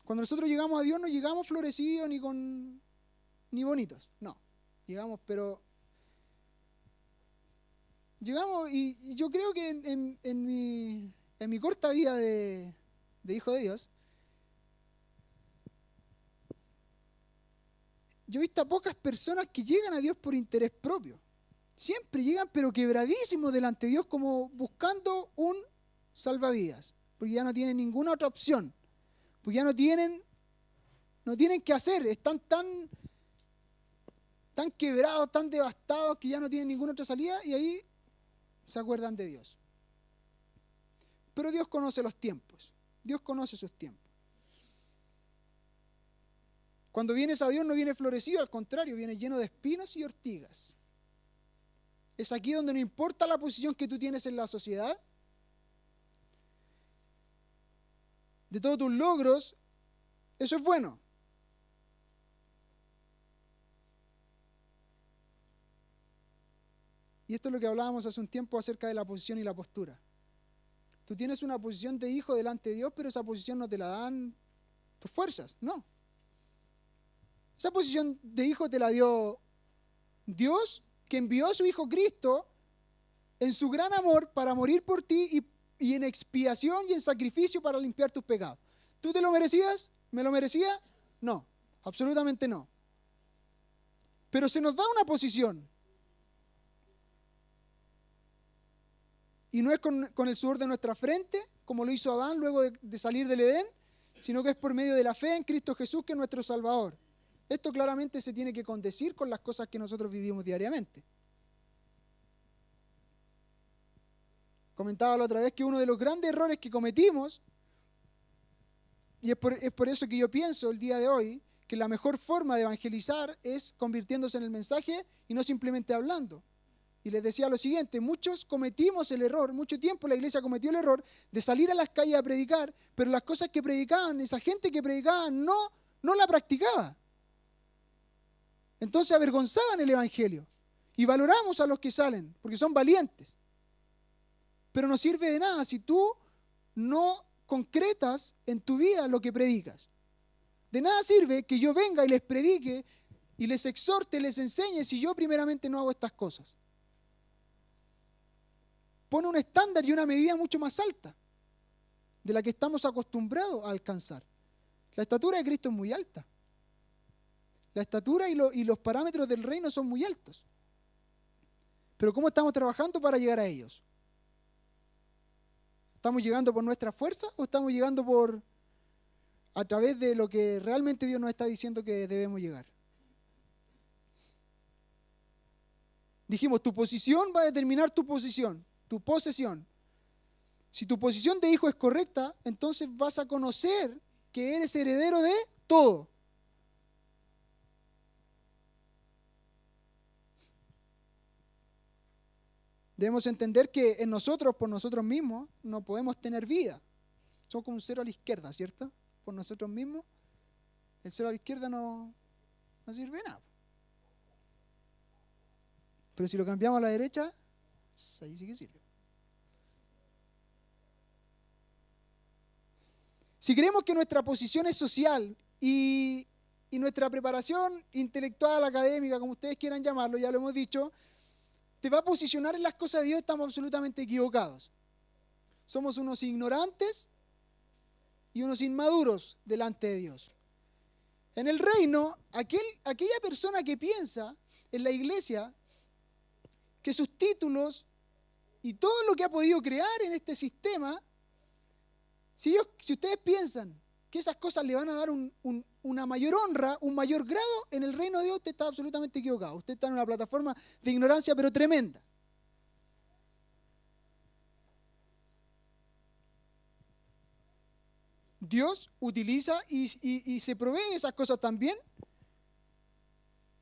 Cuando nosotros llegamos a Dios, no llegamos florecidos ni bonitos, no. Llegamos, y yo creo que en mi corta vida de hijo de Dios, yo he visto a pocas personas que llegan a Dios por interés propio. Siempre llegan, pero quebradísimos delante de Dios, como buscando un salvavidas, porque ya no tienen ninguna otra opción, porque ya no tienen qué hacer, están tan quebrados, tan devastados, que ya no tienen ninguna otra salida, y ahí se acuerdan de Dios. Pero Dios conoce los tiempos. Dios conoce sus tiempos. Cuando vienes a Dios no viene florecido, al contrario, viene lleno de espinos y ortigas. Es aquí donde no importa la posición que tú tienes en la sociedad, de todos tus logros, eso es bueno. Y esto es lo que hablábamos hace un tiempo acerca de la posición y la postura. Tú tienes una posición de hijo delante de Dios, pero esa posición no te la dan tus fuerzas, no. Esa posición de hijo te la dio Dios, que envió a su Hijo Cristo en su gran amor para morir por ti y en expiación y en sacrificio para limpiar tus pecados. ¿Tú te lo merecías? ¿Me lo merecía? No, absolutamente no. Pero se nos da una posición. Y no es con el sudor de nuestra frente, como lo hizo Adán luego de salir del Edén, sino que es por medio de la fe en Cristo Jesús, que es nuestro Salvador. Esto claramente se tiene que condecir con las cosas que nosotros vivimos diariamente. Comentaba la otra vez que uno de los grandes errores que cometimos, y es por eso que yo pienso el día de hoy, que la mejor forma de evangelizar es convirtiéndose en el mensaje y no simplemente hablando. Y les decía lo siguiente, muchos cometimos el error, mucho tiempo la iglesia cometió el error de salir a las calles a predicar, pero las cosas que predicaban, esa gente que predicaba no la practicaba. Entonces avergonzaban el evangelio. Y valoramos a los que salen, porque son valientes. Pero no sirve de nada si tú no concretas en tu vida lo que predicas. De nada sirve que yo venga y les predique y les exhorte, les enseñe si yo primeramente no hago estas cosas? Pone un estándar y una medida mucho más alta de la que estamos acostumbrados a alcanzar. La estatura de Cristo es muy alta. La estatura y los parámetros del reino son muy altos. Pero ¿cómo estamos trabajando para llegar a ellos? ¿Estamos llegando por nuestra fuerza o estamos llegando a través de lo que realmente Dios nos está diciendo que debemos llegar? Dijimos, tu posición va a determinar tu posición, tu posesión. Si tu posición de hijo es correcta, entonces vas a conocer que eres heredero de todo. Debemos entender que en nosotros, por nosotros mismos, no podemos tener vida. Somos como un cero a la izquierda, ¿cierto? Por nosotros mismos, el cero a la izquierda no sirve de nada. Pero si lo cambiamos a la derecha, ahí sí que sirve. Si creemos que nuestra posición es social y nuestra preparación intelectual, académica, como ustedes quieran llamarlo, ya lo hemos dicho, te va a posicionar en las cosas de Dios, estamos absolutamente equivocados. Somos unos ignorantes y unos inmaduros delante de Dios. En el reino, aquella persona que piensa en la iglesia que sus títulos y todo lo que ha podido crear en este sistema, si ustedes piensan que esas cosas le van a dar una mayor honra, un mayor grado, en el reino de Dios usted está absolutamente equivocado. Usted está en una plataforma de ignorancia, pero tremenda. Dios utiliza y se provee de esas cosas también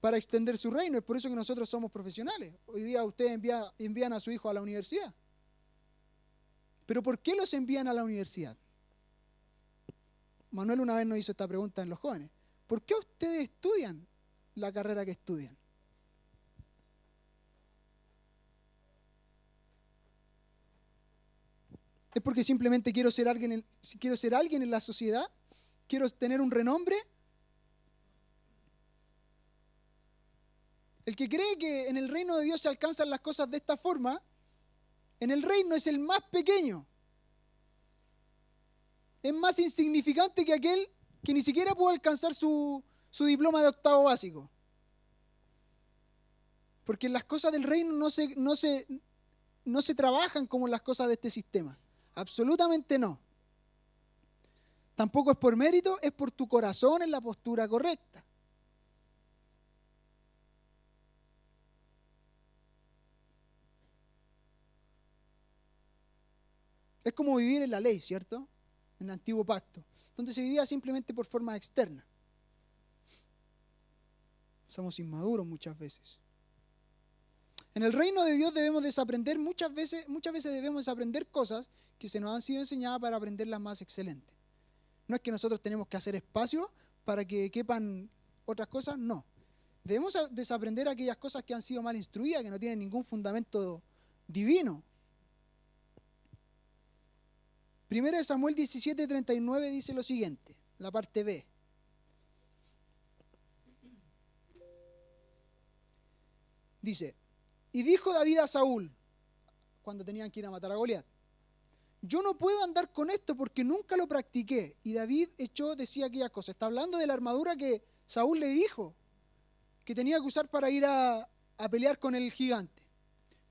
para extender su reino. Es por eso que nosotros somos profesionales. Hoy día ustedes envían a su hijo a la universidad. ¿Pero por qué los envían a la universidad? Manuel una vez nos hizo esta pregunta en los jóvenes. ¿Por qué ustedes estudian la carrera que estudian? ¿Es porque simplemente quiero ser alguien en la sociedad? ¿Quiero tener un renombre? El que cree que en el reino de Dios se alcanzan las cosas de esta forma, en el reino es el más pequeño. Es más insignificante que aquel que ni siquiera pudo alcanzar su diploma de octavo básico. Porque las cosas del reino no se trabajan como las cosas de este sistema. Absolutamente no. Tampoco es por mérito, es por tu corazón en la postura correcta. Es como vivir en la ley, ¿cierto? En el antiguo pacto, donde se vivía simplemente por forma externa. Somos inmaduros muchas veces. En el reino de Dios debemos desaprender muchas veces debemos desaprender cosas que se nos han sido enseñadas para aprender las más excelentes. No es que nosotros tenemos que hacer espacio para que quepan otras cosas, no. Debemos desaprender aquellas cosas que han sido mal instruidas, que no tienen ningún fundamento divino. 1 Samuel 17:39 dice lo siguiente, la parte B. Dice, y dijo David a Saúl, cuando tenían que ir a matar a Goliat, yo no puedo andar con esto porque nunca lo practiqué. Y David decía aquella cosa. Está hablando de la armadura que Saúl le dijo que tenía que usar para ir a pelear con el gigante.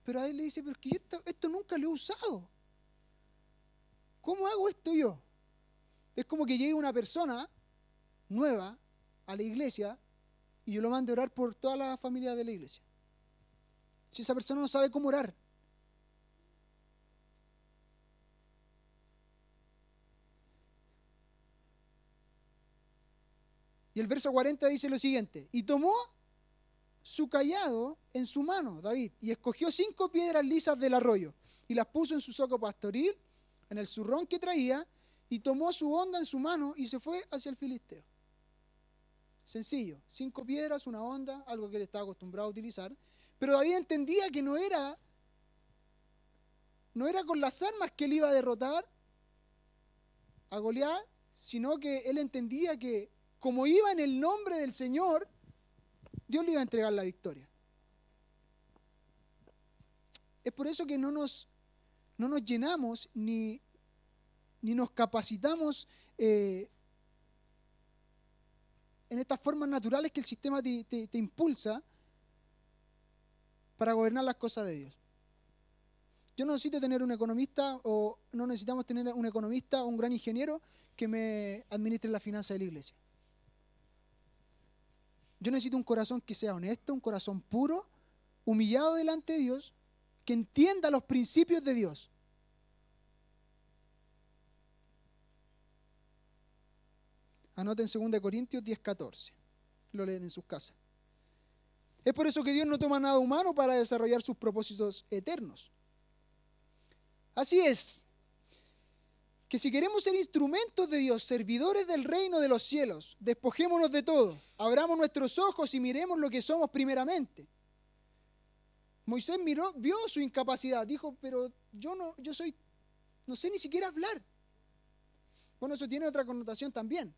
Pero a él le dice, pero es que esto nunca lo he usado. ¿Cómo hago esto yo? Es como que llegue una persona nueva a la iglesia y yo lo mando a orar por toda la familia de la iglesia. Si esa persona no sabe cómo orar. Y el verso 40 dice lo siguiente, y tomó su cayado en su mano, David, y escogió 5 piedras lisas del arroyo, y las puso en su zoco pastoril, en el zurrón que traía, y tomó su honda en su mano y se fue hacia el filisteo. Sencillo, 5 piedras, una honda, algo que él estaba acostumbrado a utilizar, pero David entendía que no era con las armas que él iba a derrotar a Goliat, sino que él entendía que como iba en el nombre del Señor, Dios le iba a entregar la victoria. Es por eso que no nos llenamos ni nos capacitamos en estas formas naturales que el sistema te impulsa para gobernar las cosas de Dios. Yo no necesito tener un economista, o no necesitamos tener un economista o un gran ingeniero que me administre las finanzas de la iglesia. Yo necesito un corazón que sea honesto, un corazón puro, humillado delante de Dios, que entienda los principios de Dios. Anoten 2 Corintios 10:14. Lo leen en sus casas. Es por eso que Dios no toma nada humano para desarrollar sus propósitos eternos. Así es, que si queremos ser instrumentos de Dios, servidores del reino de los cielos, despojémonos de todo, abramos nuestros ojos y miremos lo que somos primeramente. Moisés vio su incapacidad, dijo, pero no sé ni siquiera hablar. Bueno, eso tiene otra connotación también.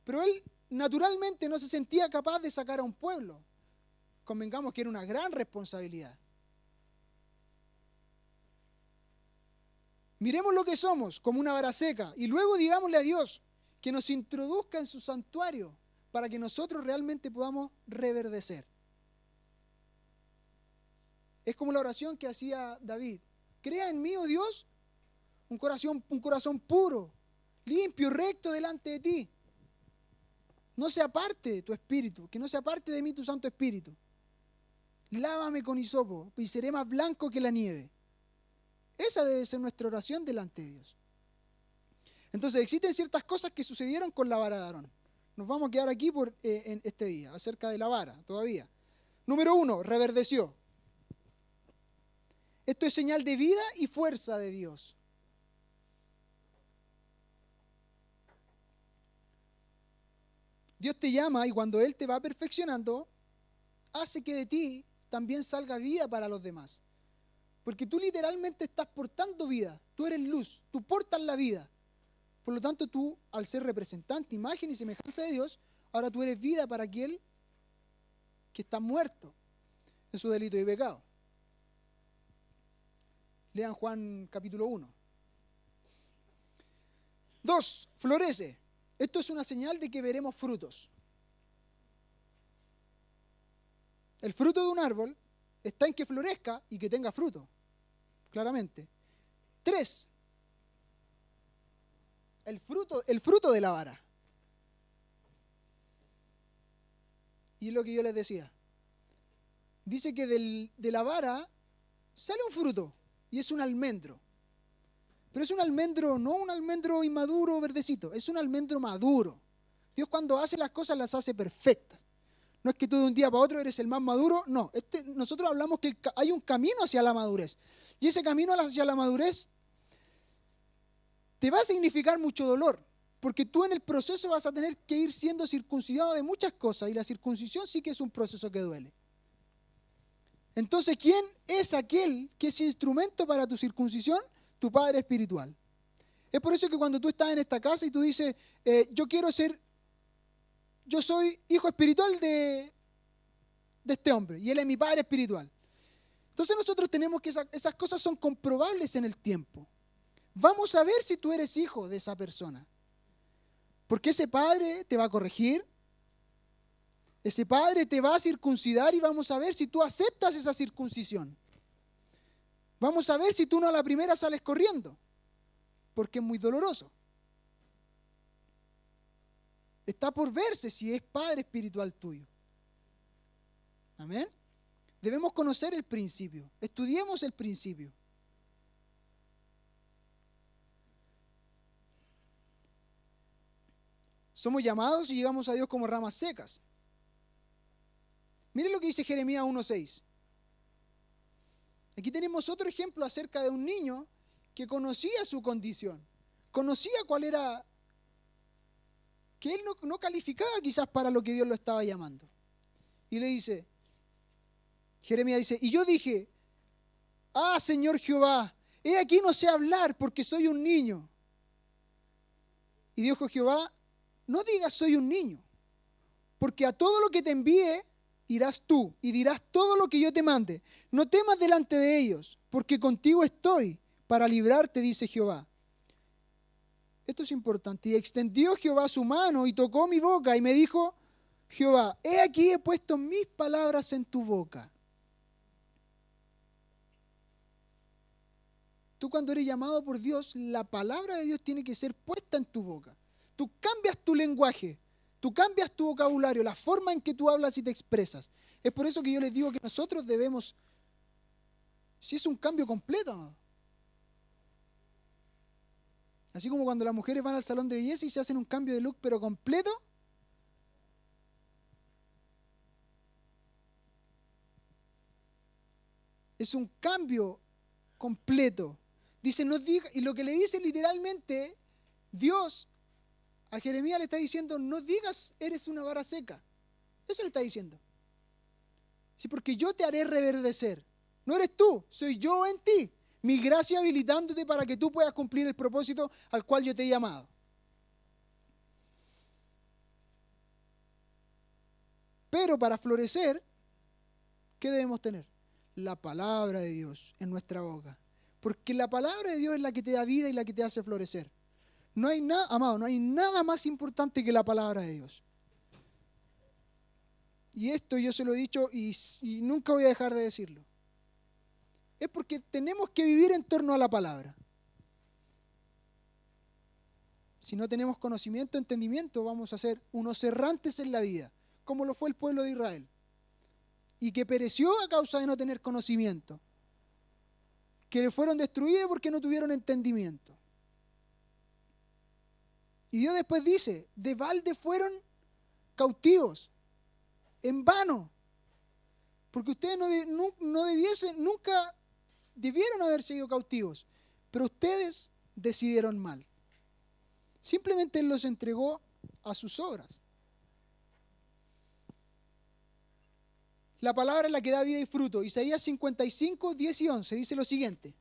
Pero él naturalmente no se sentía capaz de sacar a un pueblo. Convengamos que era una gran responsabilidad. Miremos lo que somos como una vara seca y luego digámosle a Dios que nos introduzca en su santuario para que nosotros realmente podamos reverdecer. Es como la oración que hacía David. Crea en mí, oh Dios, un corazón puro, limpio, recto delante de ti. No se aparte tu espíritu, que no se aparte de mí tu Santo Espíritu. Lávame con hisopo y seré más blanco que la nieve. Esa debe ser nuestra oración delante de Dios. Entonces existen ciertas cosas que sucedieron con la vara de Aarón. Nos vamos a quedar aquí en este día, acerca de la vara todavía. Número 1, reverdeció. Esto es señal de vida y fuerza de Dios. Dios te llama y cuando Él te va perfeccionando, hace que de ti también salga vida para los demás. Porque tú literalmente estás portando vida, tú eres luz, tú portas la vida. Por lo tanto, tú, al ser representante, imagen y semejanza de Dios, ahora tú eres vida para aquel que está muerto en su delito y pecado. Lean Juan capítulo 1. 2, florece. Esto es una señal de que veremos frutos. El fruto de un árbol está en que florezca y que tenga fruto, claramente. 3, el fruto de la vara. Y es lo que yo les decía. Dice que de la vara sale un fruto y es un almendro. Pero es un almendro, no un almendro inmaduro verdecito, es un almendro maduro. Dios cuando hace las cosas las hace perfectas. No es que tú de un día para otro eres el más maduro, no. Nosotros hablamos que hay un camino hacia la madurez. Y ese camino hacia la madurez te va a significar mucho dolor, porque tú en el proceso vas a tener que ir siendo circuncidado de muchas cosas, y la circuncisión sí que es un proceso que duele. Entonces, ¿quién es aquel que es instrumento para tu circuncisión? Tu Padre espiritual. Es por eso que cuando tú estás en esta casa y tú dices, yo soy hijo espiritual de este hombre, y él es mi Padre espiritual. Entonces nosotros tenemos que esas cosas son comprobables en el tiempo. Vamos a ver si tú eres hijo de esa persona. Porque ese padre te va a corregir, ese padre te va a circuncidar y vamos a ver si tú aceptas esa circuncisión. Vamos a ver si tú no a la primera sales corriendo, porque es muy doloroso. Está por verse si es padre espiritual tuyo. Amén. Debemos conocer el principio. Estudiemos el principio. Somos llamados y llegamos a Dios como ramas secas. Miren lo que dice Jeremías 1:6. Aquí tenemos otro ejemplo acerca de un niño que conocía su condición. Conocía cuál era, que él no calificaba quizás para lo que Dios lo estaba llamando. Y le dice, Jeremías dice, y yo dije, Señor Jehová, he aquí no sé hablar porque soy un niño. Y dijo Jehová, no digas soy un niño, porque a todo lo que te envíe irás tú y dirás todo lo que yo te mande. No temas delante de ellos, porque contigo estoy para librarte, dice Jehová. Esto es importante. Y extendió Jehová su mano y tocó mi boca y me dijo, Jehová, he aquí he puesto mis palabras en tu boca. Tú cuando eres llamado por Dios, la palabra de Dios tiene que ser puesta en tu boca. Tú cambias tu lenguaje, tú cambias tu vocabulario, la forma en que tú hablas y te expresas. Es por eso que yo les digo que nosotros debemos, si es un cambio completo, amado. Así como cuando las mujeres van al salón de belleza y se hacen un cambio de look pero completo. Es un cambio completo. Dice, no diga, y lo que le dice literalmente, Dios a Jeremías le está diciendo, no digas eres una vara seca. Eso le está diciendo. Sí, porque yo te haré reverdecer. No eres tú, soy yo en ti. Mi gracia habilitándote para que tú puedas cumplir el propósito al cual yo te he llamado. Pero para florecer, ¿qué debemos tener? La palabra de Dios en nuestra boca. Porque la palabra de Dios es la que te da vida y la que te hace florecer. No hay nada, amado, no hay nada más importante que la palabra de Dios. Y esto yo se lo he dicho y nunca voy a dejar de decirlo. Es porque tenemos que vivir en torno a la palabra. Si no tenemos conocimiento, entendimiento, vamos a ser unos errantes en la vida, como lo fue el pueblo de Israel. Y que pereció a causa de no tener conocimiento. Que fueron destruidos porque no tuvieron entendimiento. Y Dios después dice, de balde fueron cautivos, en vano. Porque ustedes nunca debieron haberse ido cautivos, pero ustedes decidieron mal. Simplemente Él los entregó a sus obras. La palabra es la que da vida y fruto. Isaías 55, 10 y 11 dice lo siguiente.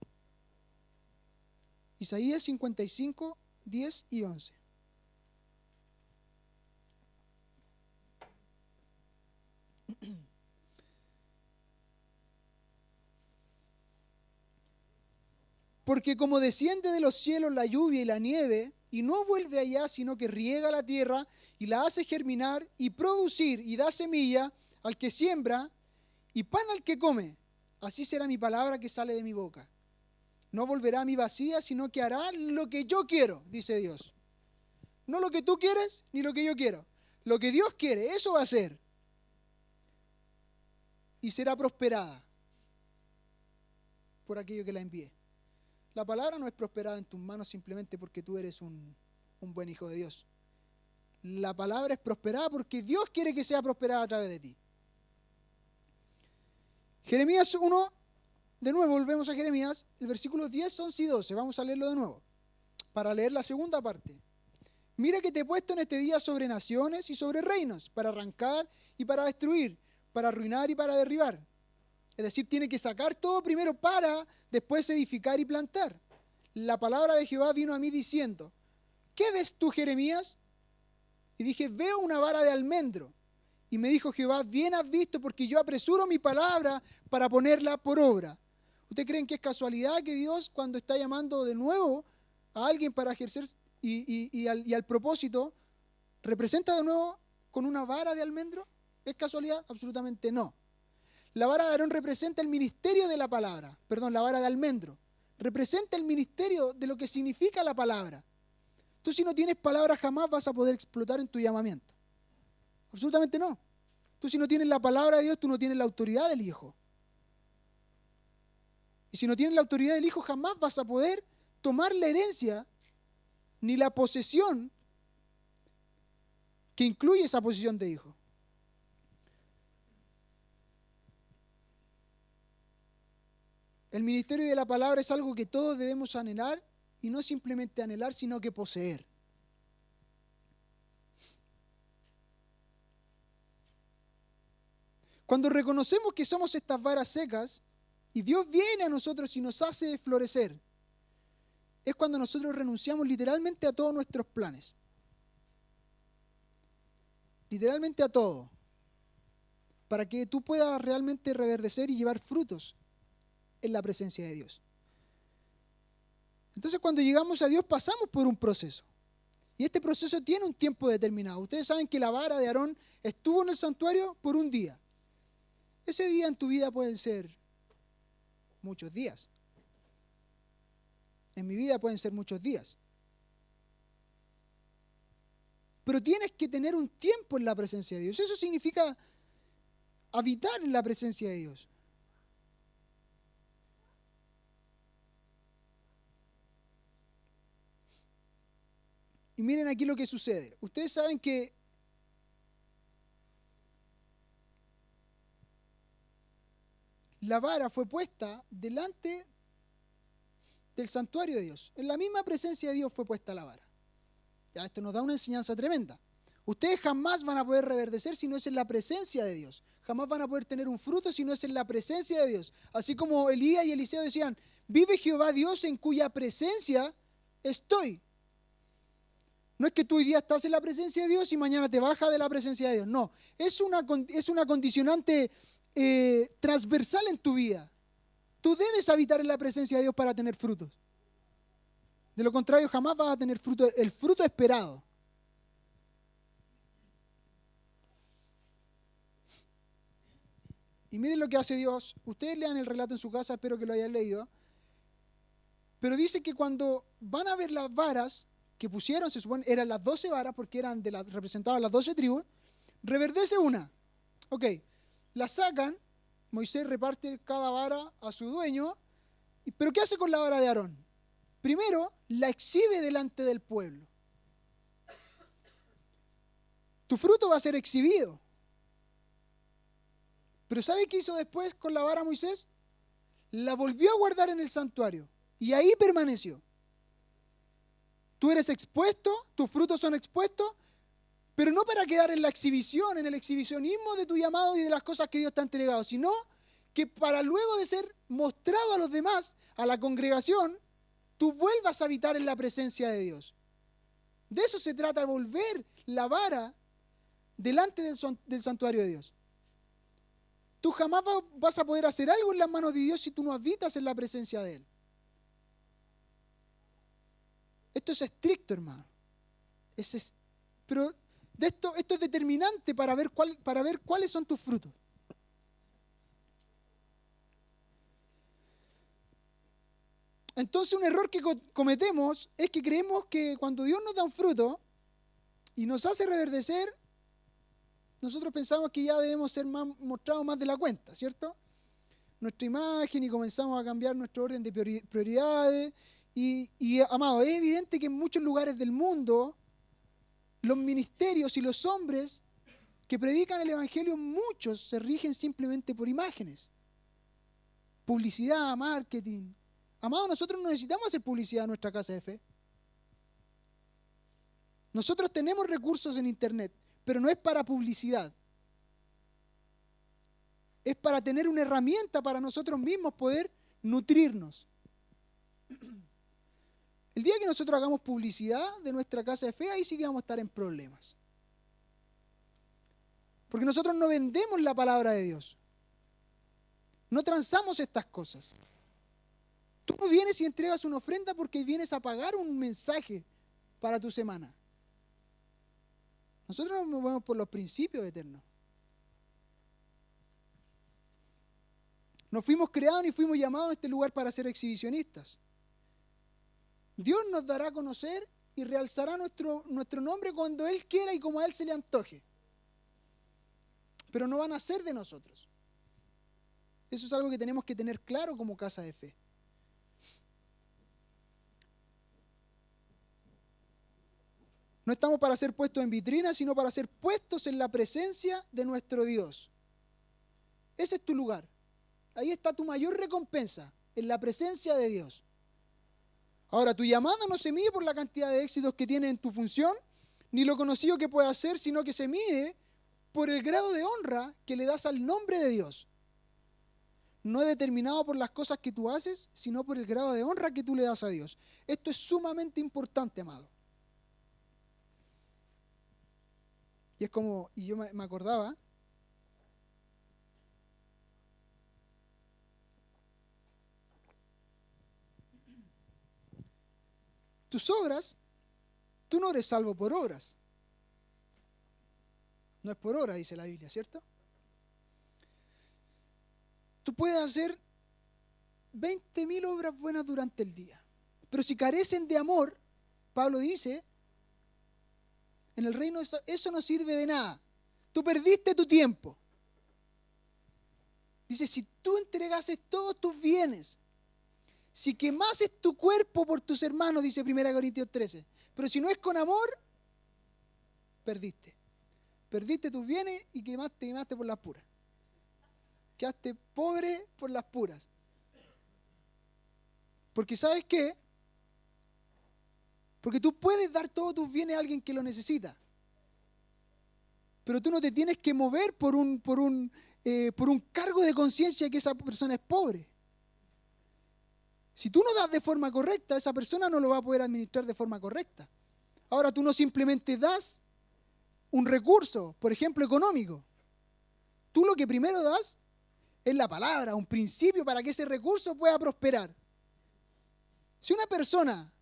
Isaías 55, 10 y 11. Porque como desciende de los cielos la lluvia y la nieve, y no vuelve allá, sino que riega la tierra y la hace germinar y producir y da semilla al que siembra y pan al que come, así será mi palabra que sale de mi boca. No volverá a mí vacía, sino que hará lo que yo quiero, dice Dios. No lo que tú quieres, ni lo que yo quiero. Lo que Dios quiere, eso va a ser. Y será prosperada por aquello que la envíe. La palabra no es prosperada en tus manos simplemente porque tú eres un buen hijo de Dios. La palabra es prosperada porque Dios quiere que sea prosperada a través de ti. Jeremías 1, de nuevo volvemos a Jeremías, el versículo 10, 11 y 12. Vamos a leerlo de nuevo, para leer la segunda parte. Mira que te he puesto en este día sobre naciones y sobre reinos, para arrancar y para destruir, para arruinar y para derribar. Es decir, tiene que sacar todo primero para después edificar y plantar. La palabra de Jehová vino a mí diciendo, ¿qué ves tú, Jeremías? Y dije, veo una vara de almendro. Y me dijo Jehová, bien has visto, porque yo apresuro mi palabra para ponerla por obra. ¿Ustedes creen que es casualidad que Dios, cuando está llamando de nuevo a alguien para ejercer y al propósito, representa de nuevo con una vara de almendro? ¿Es casualidad? Absolutamente no. La vara de Aarón representa el ministerio de la palabra. Perdón, la vara de almendro. Representa el ministerio de lo que significa la palabra. Tú si no tienes palabra jamás vas a poder explotar en tu llamamiento. Absolutamente no. Tú si no tienes la palabra de Dios, tú no tienes la autoridad del Hijo. Y si no tienes la autoridad del Hijo, jamás vas a poder tomar la herencia ni la posesión que incluye esa posición de hijo. El ministerio de la palabra es algo que todos debemos anhelar, y no simplemente anhelar, sino que poseer. Cuando reconocemos que somos estas varas secas, y Dios viene a nosotros y nos hace florecer, es cuando nosotros renunciamos literalmente a todos nuestros planes. Literalmente a todo. para que tú puedas realmente reverdecer y llevar frutos en la presencia de Dios. Entonces, cuando llegamos a Dios pasamos por un proceso. Y este proceso tiene un tiempo determinado. Ustedes saben que la vara de Aarón estuvo en el santuario por un día. Ese día en tu vida pueden ser muchos días. En mi vida pueden ser muchos días. Pero tienes que tener un tiempo en la presencia de Dios. Eso significa habitar en la presencia de Dios. Y miren aquí lo que sucede. Ustedes saben que la vara fue puesta delante del santuario de Dios. En la misma presencia de Dios fue puesta la vara. Ya, esto nos da una enseñanza tremenda. Ustedes jamás van a poder reverdecer si no es en la presencia de Dios. Jamás van a poder tener un fruto si no es en la presencia de Dios. Así como Elías y Eliseo decían, vive Jehová Dios en cuya presencia estoy. No es que tú hoy día estás en la presencia de Dios y mañana te bajas de la presencia de Dios. No, es una condicionante transversal en tu vida. Tú debes habitar en la presencia de Dios para tener frutos. De lo contrario, jamás vas a tener fruto, el fruto esperado. Y miren lo que hace Dios. Ustedes lean el relato en su casa, espero que lo hayan leído. Pero dice que cuando van a ver las varas que pusieron, se supone, eran las 12 varas, porque representaban las 12 tribus, reverdece una. Ok, la sacan, Moisés reparte cada vara a su dueño, pero ¿qué hace con la vara de Aarón? Primero, la exhibe delante del pueblo. Tu fruto va a ser exhibido. Pero ¿sabe qué hizo después con la vara Moisés? La volvió a guardar en el santuario y ahí permaneció. Tú eres expuesto, tus frutos son expuestos, pero no para quedar en la exhibición, en el exhibicionismo de tu llamado y de las cosas que Dios te ha entregado, sino que para luego de ser mostrado a los demás, a la congregación, tú vuelvas a habitar en la presencia de Dios. De eso se trata, volver la vara delante del santuario de Dios. Tú jamás vas a poder hacer algo en las manos de Dios si tú no habitas en la presencia de Él. Esto es estricto, hermano. Pero esto es determinante para ver cuáles son tus frutos. Entonces un error que cometemos es que creemos que cuando Dios nos da un fruto y nos hace reverdecer, nosotros pensamos que ya debemos ser mostrados más de la cuenta, ¿cierto? Nuestra imagen y comenzamos a cambiar nuestro orden de prioridades. Y amado, es evidente que en muchos lugares del mundo los ministerios y los hombres que predican el evangelio, muchos se rigen simplemente por imágenes. Publicidad, marketing. Amado, nosotros no necesitamos hacer publicidad en nuestra casa de fe. Nosotros tenemos recursos en internet, pero no es para publicidad. Es para tener una herramienta para nosotros mismos poder nutrirnos. El día que nosotros hagamos publicidad de nuestra casa de fe, ahí sí que vamos a estar en problemas. Porque nosotros no vendemos la palabra de Dios. No transamos estas cosas. Tú no vienes y entregas una ofrenda porque vienes a pagar un mensaje para tu semana. Nosotros nos movemos por los principios eternos. No fuimos creados ni fuimos llamados a este lugar para ser exhibicionistas. Dios nos dará a conocer y realzará nuestro nombre cuando Él quiera y como a Él se le antoje. Pero no van a ser de nosotros. Eso es algo que tenemos que tener claro como casa de fe. No estamos para ser puestos en vitrina, sino para ser puestos en la presencia de nuestro Dios. Ese es tu lugar. Ahí está tu mayor recompensa, en la presencia de Dios. Ahora, tu llamado no se mide por la cantidad de éxitos que tienes en tu función, ni lo conocido que puedas ser, sino que se mide por el grado de honra que le das al nombre de Dios. No es determinado por las cosas que tú haces, sino por el grado de honra que tú le das a Dios. Esto es sumamente importante, amado. Y es como, y yo me acordaba, tus obras, tú no eres salvo por obras. No es por obra, dice la Biblia, ¿cierto? Tú puedes hacer 20.000 obras buenas durante el día, pero si carecen de amor, Pablo dice, en el reino eso no sirve de nada. Tú perdiste tu tiempo. Dice, si tú entregases todos tus bienes, si quemases tu cuerpo por tus hermanos, dice 1 Corintios 13, pero si no es con amor, perdiste. Perdiste tus bienes y quemaste por las puras. Quedaste pobre por las puras. Porque ¿sabes qué? Porque tú puedes dar todos tus bienes a alguien que lo necesita. Pero tú no te tienes que mover por un cargo de conciencia que esa persona es pobre. Si tú no das de forma correcta, esa persona no lo va a poder administrar de forma correcta. Ahora tú no simplemente das un recurso, por ejemplo, económico. Tú lo que primero das es la palabra, un principio para que ese recurso pueda prosperar. Si una persona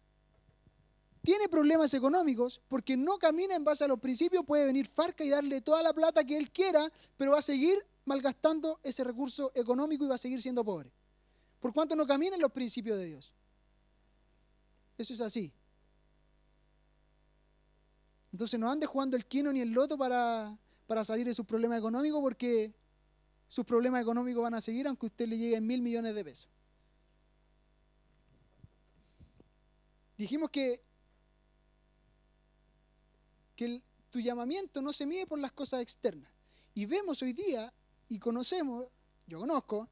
tiene problemas económicos porque no camina en base a los principios, puede venir Farca y darle toda la plata que él quiera, pero va a seguir malgastando ese recurso económico y va a seguir siendo pobre. Por cuanto no camina en los principios de Dios. Eso es así. Entonces no ande jugando el quino ni el loto para salir de sus problemas económicos, porque sus problemas económicos van a seguir aunque usted le llegue 1.000 millones de pesos. Dijimos que tu llamamiento no se mide por las cosas externas. Y vemos hoy día y conocemos, yo conozco,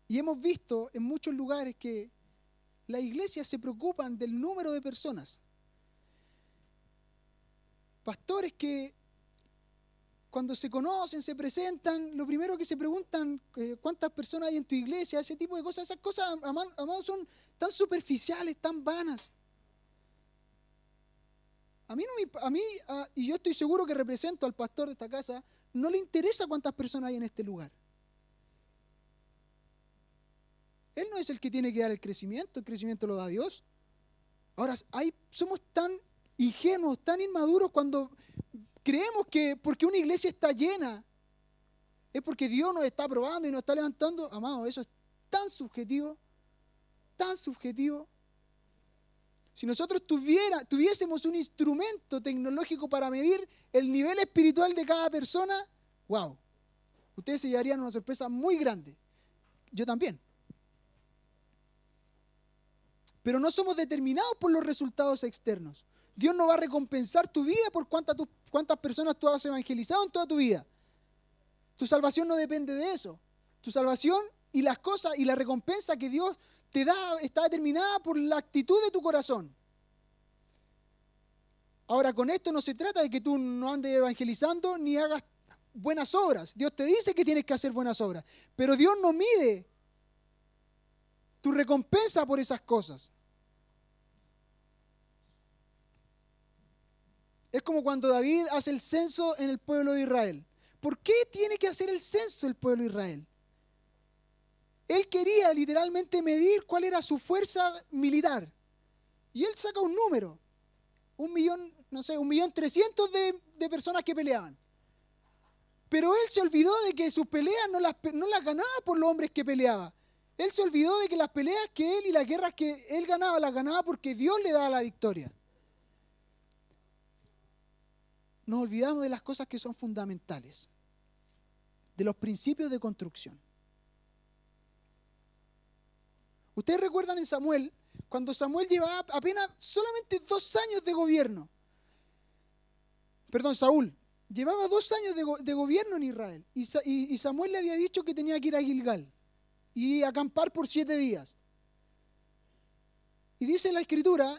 y hemos visto en muchos lugares que las iglesias se preocupan del número de personas. Pastores que cuando se conocen, se presentan, lo primero que se preguntan, ¿cuántas personas hay en tu iglesia? Ese tipo de cosas. Esas cosas, amados, son tan superficiales, tan vanas. Y yo estoy seguro que represento al pastor de esta casa, no le interesa cuántas personas hay en este lugar. Él no es el que tiene que dar el crecimiento lo da Dios. Ahora, somos tan ingenuos, tan inmaduros cuando creemos que porque una iglesia está llena, es porque Dios nos está probando y nos está levantando. Amado, eso es tan subjetivo, tan subjetivo. Si nosotros tuviésemos un instrumento tecnológico para medir el nivel espiritual de cada persona, wow, ustedes se llevarían una sorpresa muy grande. Yo también. Pero no somos determinados por los resultados externos. Dios no va a recompensar tu vida por cuántas personas tú has evangelizado en toda tu vida. Tu salvación no depende de eso. Tu salvación y las cosas y la recompensa que Dios te da está determinada por la actitud de tu corazón. Ahora, con esto no se trata de que tú no andes evangelizando ni hagas buenas obras. Dios te dice que tienes que hacer buenas obras, pero Dios no mide tu recompensa por esas cosas. Es como cuando David hace el censo en el pueblo de Israel. ¿Por qué tiene que hacer el censo el pueblo de Israel? Él quería literalmente medir cuál era su fuerza militar. Y él saca un número. 1.300.000 de personas que peleaban. Pero él se olvidó de que sus peleas no las ganaba por los hombres que peleaba. Él se olvidó de que las peleas que él y las guerras que él ganaba, las ganaba porque Dios le daba la victoria. Nos olvidamos de las cosas que son fundamentales, de los principios de construcción. Ustedes recuerdan en Samuel, cuando Samuel llevaba apenas solamente 2 años de gobierno. Saúl llevaba 2 años de gobierno en Israel. Y Samuel le había dicho que tenía que ir a Gilgal y acampar por 7 días. Y dice la Escritura,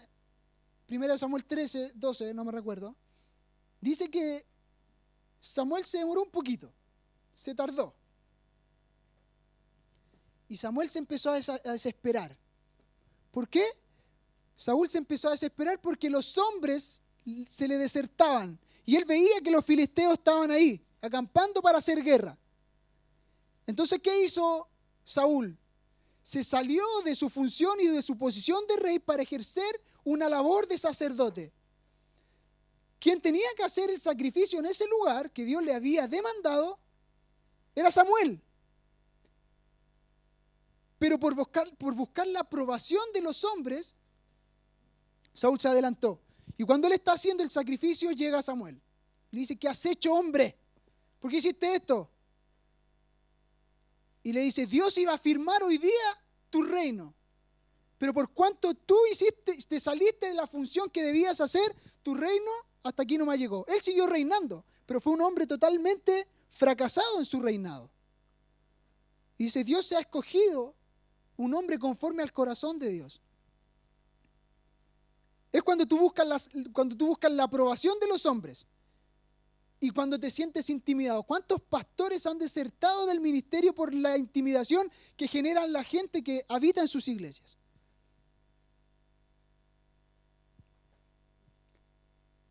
1 Samuel 13, 12, no me recuerdo, dice que Samuel se demoró un poquito, se tardó. Y Samuel se empezó a desesperar. ¿Por qué? Saúl se empezó a desesperar porque los hombres se le desertaban. Y él veía que los filisteos estaban ahí, acampando para hacer guerra. Entonces, ¿qué hizo Saúl? se salió de su función y de su posición de rey para ejercer una labor de sacerdote. Quien tenía que hacer el sacrificio en ese lugar que Dios le había demandado era Samuel. Pero por buscar la aprobación de los hombres, Saúl se adelantó. Y cuando él está haciendo el sacrificio, llega Samuel. Le dice, ¿qué has hecho, hombre? ¿Por qué hiciste esto? Y le dice, Dios iba a firmar hoy día tu reino. Pero por cuanto tú te saliste de la función que debías hacer, tu reino hasta aquí no me llegó. Él siguió reinando, pero fue un hombre totalmente fracasado en su reinado. Y dice, Dios se ha escogido un hombre conforme al corazón de Dios. Es cuando tú buscas la aprobación de los hombres y cuando te sientes intimidado. ¿Cuántos pastores han desertado del ministerio por la intimidación que generan la gente que habita en sus iglesias?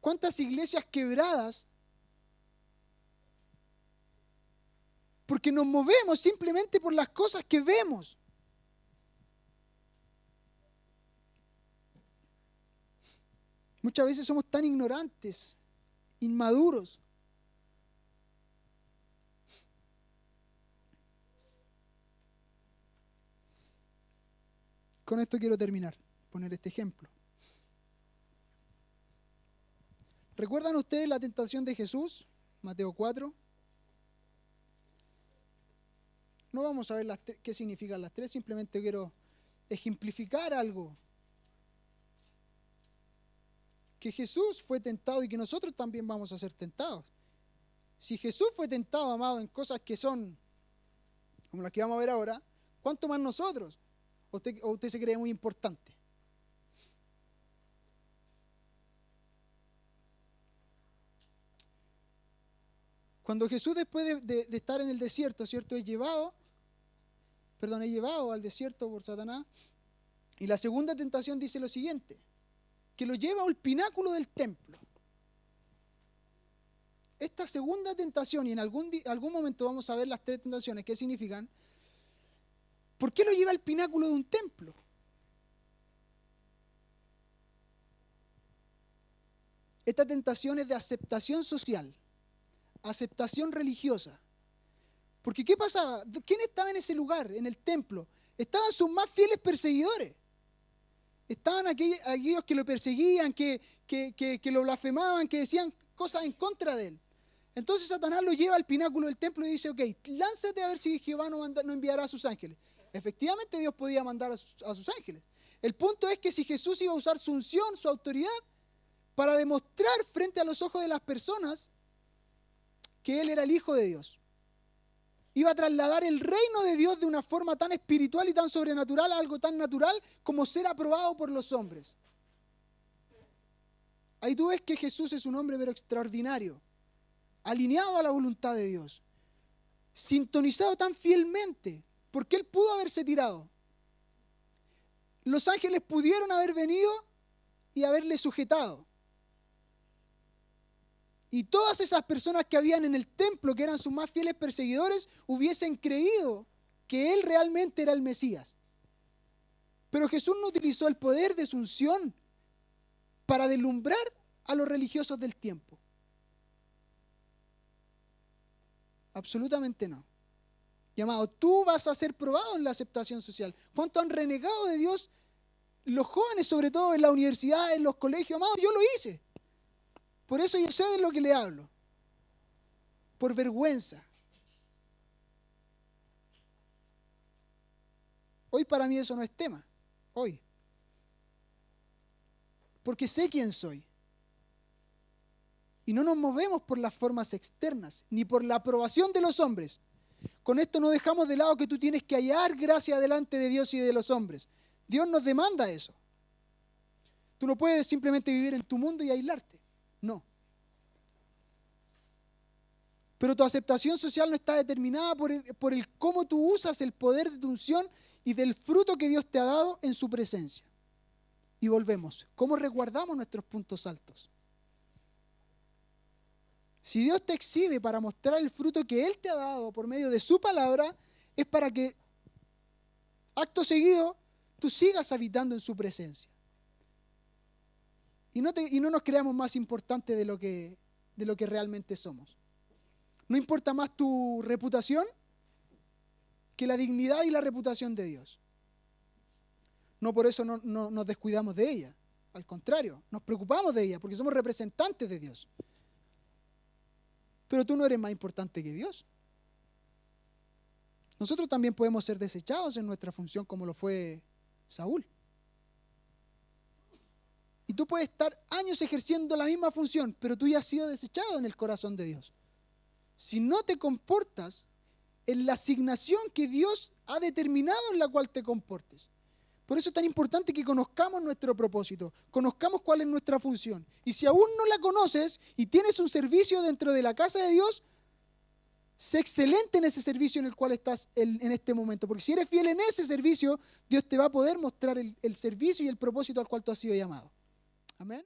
¿Cuántas iglesias quebradas? Porque nos movemos simplemente por las cosas que vemos. Muchas veces somos tan ignorantes, inmaduros. Con esto quiero terminar, poner este ejemplo. ¿Recuerdan ustedes la tentación de Jesús? Mateo 4. No vamos a ver qué significan las tres, simplemente quiero ejemplificar algo. Que Jesús fue tentado y que nosotros también vamos a ser tentados. Si Jesús fue tentado, amado, en cosas que son como las que vamos a ver ahora, ¿cuánto más nosotros? ¿O usted se cree muy importante? Cuando Jesús, después de estar en el desierto, ¿cierto? Es llevado al desierto por Satanás. Y la segunda tentación dice lo siguiente, que lo lleva al pináculo del templo. Esta segunda tentación, y en algún momento vamos a ver las tres tentaciones, ¿qué significan? ¿Por qué lo lleva al pináculo de un templo? Esta tentación es de aceptación social, aceptación religiosa. Porque ¿qué pasaba? ¿Quién estaba en ese lugar, en el templo? Estaban sus más fieles perseguidores. Estaban aquellos que lo perseguían, que lo blasfemaban, que decían cosas en contra de él. Entonces Satanás lo lleva al pináculo del templo y dice, ok, lánzate a ver si Jehová no enviará a sus ángeles. Efectivamente Dios podía mandar a sus ángeles. El punto es que si Jesús iba a usar su unción, su autoridad, para demostrar frente a los ojos de las personas que Él era el Hijo de Dios. Iba a trasladar el reino de Dios de una forma tan espiritual y tan sobrenatural a algo tan natural como ser aprobado por los hombres. Ahí tú ves que Jesús es un hombre pero extraordinario, alineado a la voluntad de Dios, sintonizado tan fielmente, porque Él pudo haberse tirado. Los ángeles pudieron haber venido y haberle sujetado. Y todas esas personas que habían en el templo, que eran sus más fieles perseguidores, hubiesen creído que Él realmente era el Mesías. Pero Jesús no utilizó el poder de su unción para deslumbrar a los religiosos del tiempo. Absolutamente no. Y amado, tú vas a ser probado en la aceptación social. ¿Cuánto han renegado de Dios los jóvenes, sobre todo en la universidad, en los colegios? Amado, yo lo hice. Por eso yo sé de lo que le hablo. Por vergüenza. Hoy para mí eso no es tema. Hoy. Porque sé quién soy. Y no nos movemos por las formas externas, ni por la aprobación de los hombres. Con esto no dejamos de lado que tú tienes que hallar gracia delante de Dios y de los hombres. Dios nos demanda eso. Tú no puedes simplemente vivir en tu mundo y aislarte. No. Pero tu aceptación social no está determinada por el cómo tú usas el poder de tu unción y del fruto que Dios te ha dado en su presencia. Y volvemos. ¿Cómo resguardamos nuestros puntos altos? Si Dios te exhibe para mostrar el fruto que Él te ha dado por medio de su palabra, es para que acto seguido, tú sigas habitando en su presencia. Y no nos creamos más importantes de lo que realmente somos. No importa más tu reputación que la dignidad y la reputación de Dios. No por eso no nos descuidamos de ella. Al contrario, nos preocupamos de ella porque somos representantes de Dios. Pero tú no eres más importante que Dios. Nosotros también podemos ser desechados en nuestra función como lo fue Saúl. Y tú puedes estar años ejerciendo la misma función, pero tú ya has sido desechado en el corazón de Dios. Si no te comportas en la asignación que Dios ha determinado en la cual te comportes. Por eso es tan importante que conozcamos nuestro propósito, conozcamos cuál es nuestra función. Y si aún no la conoces y tienes un servicio dentro de la casa de Dios, sé excelente en ese servicio en el cual estás en este momento. Porque si eres fiel en ese servicio, Dios te va a poder mostrar el servicio y el propósito al cual tú has sido llamado. Amén.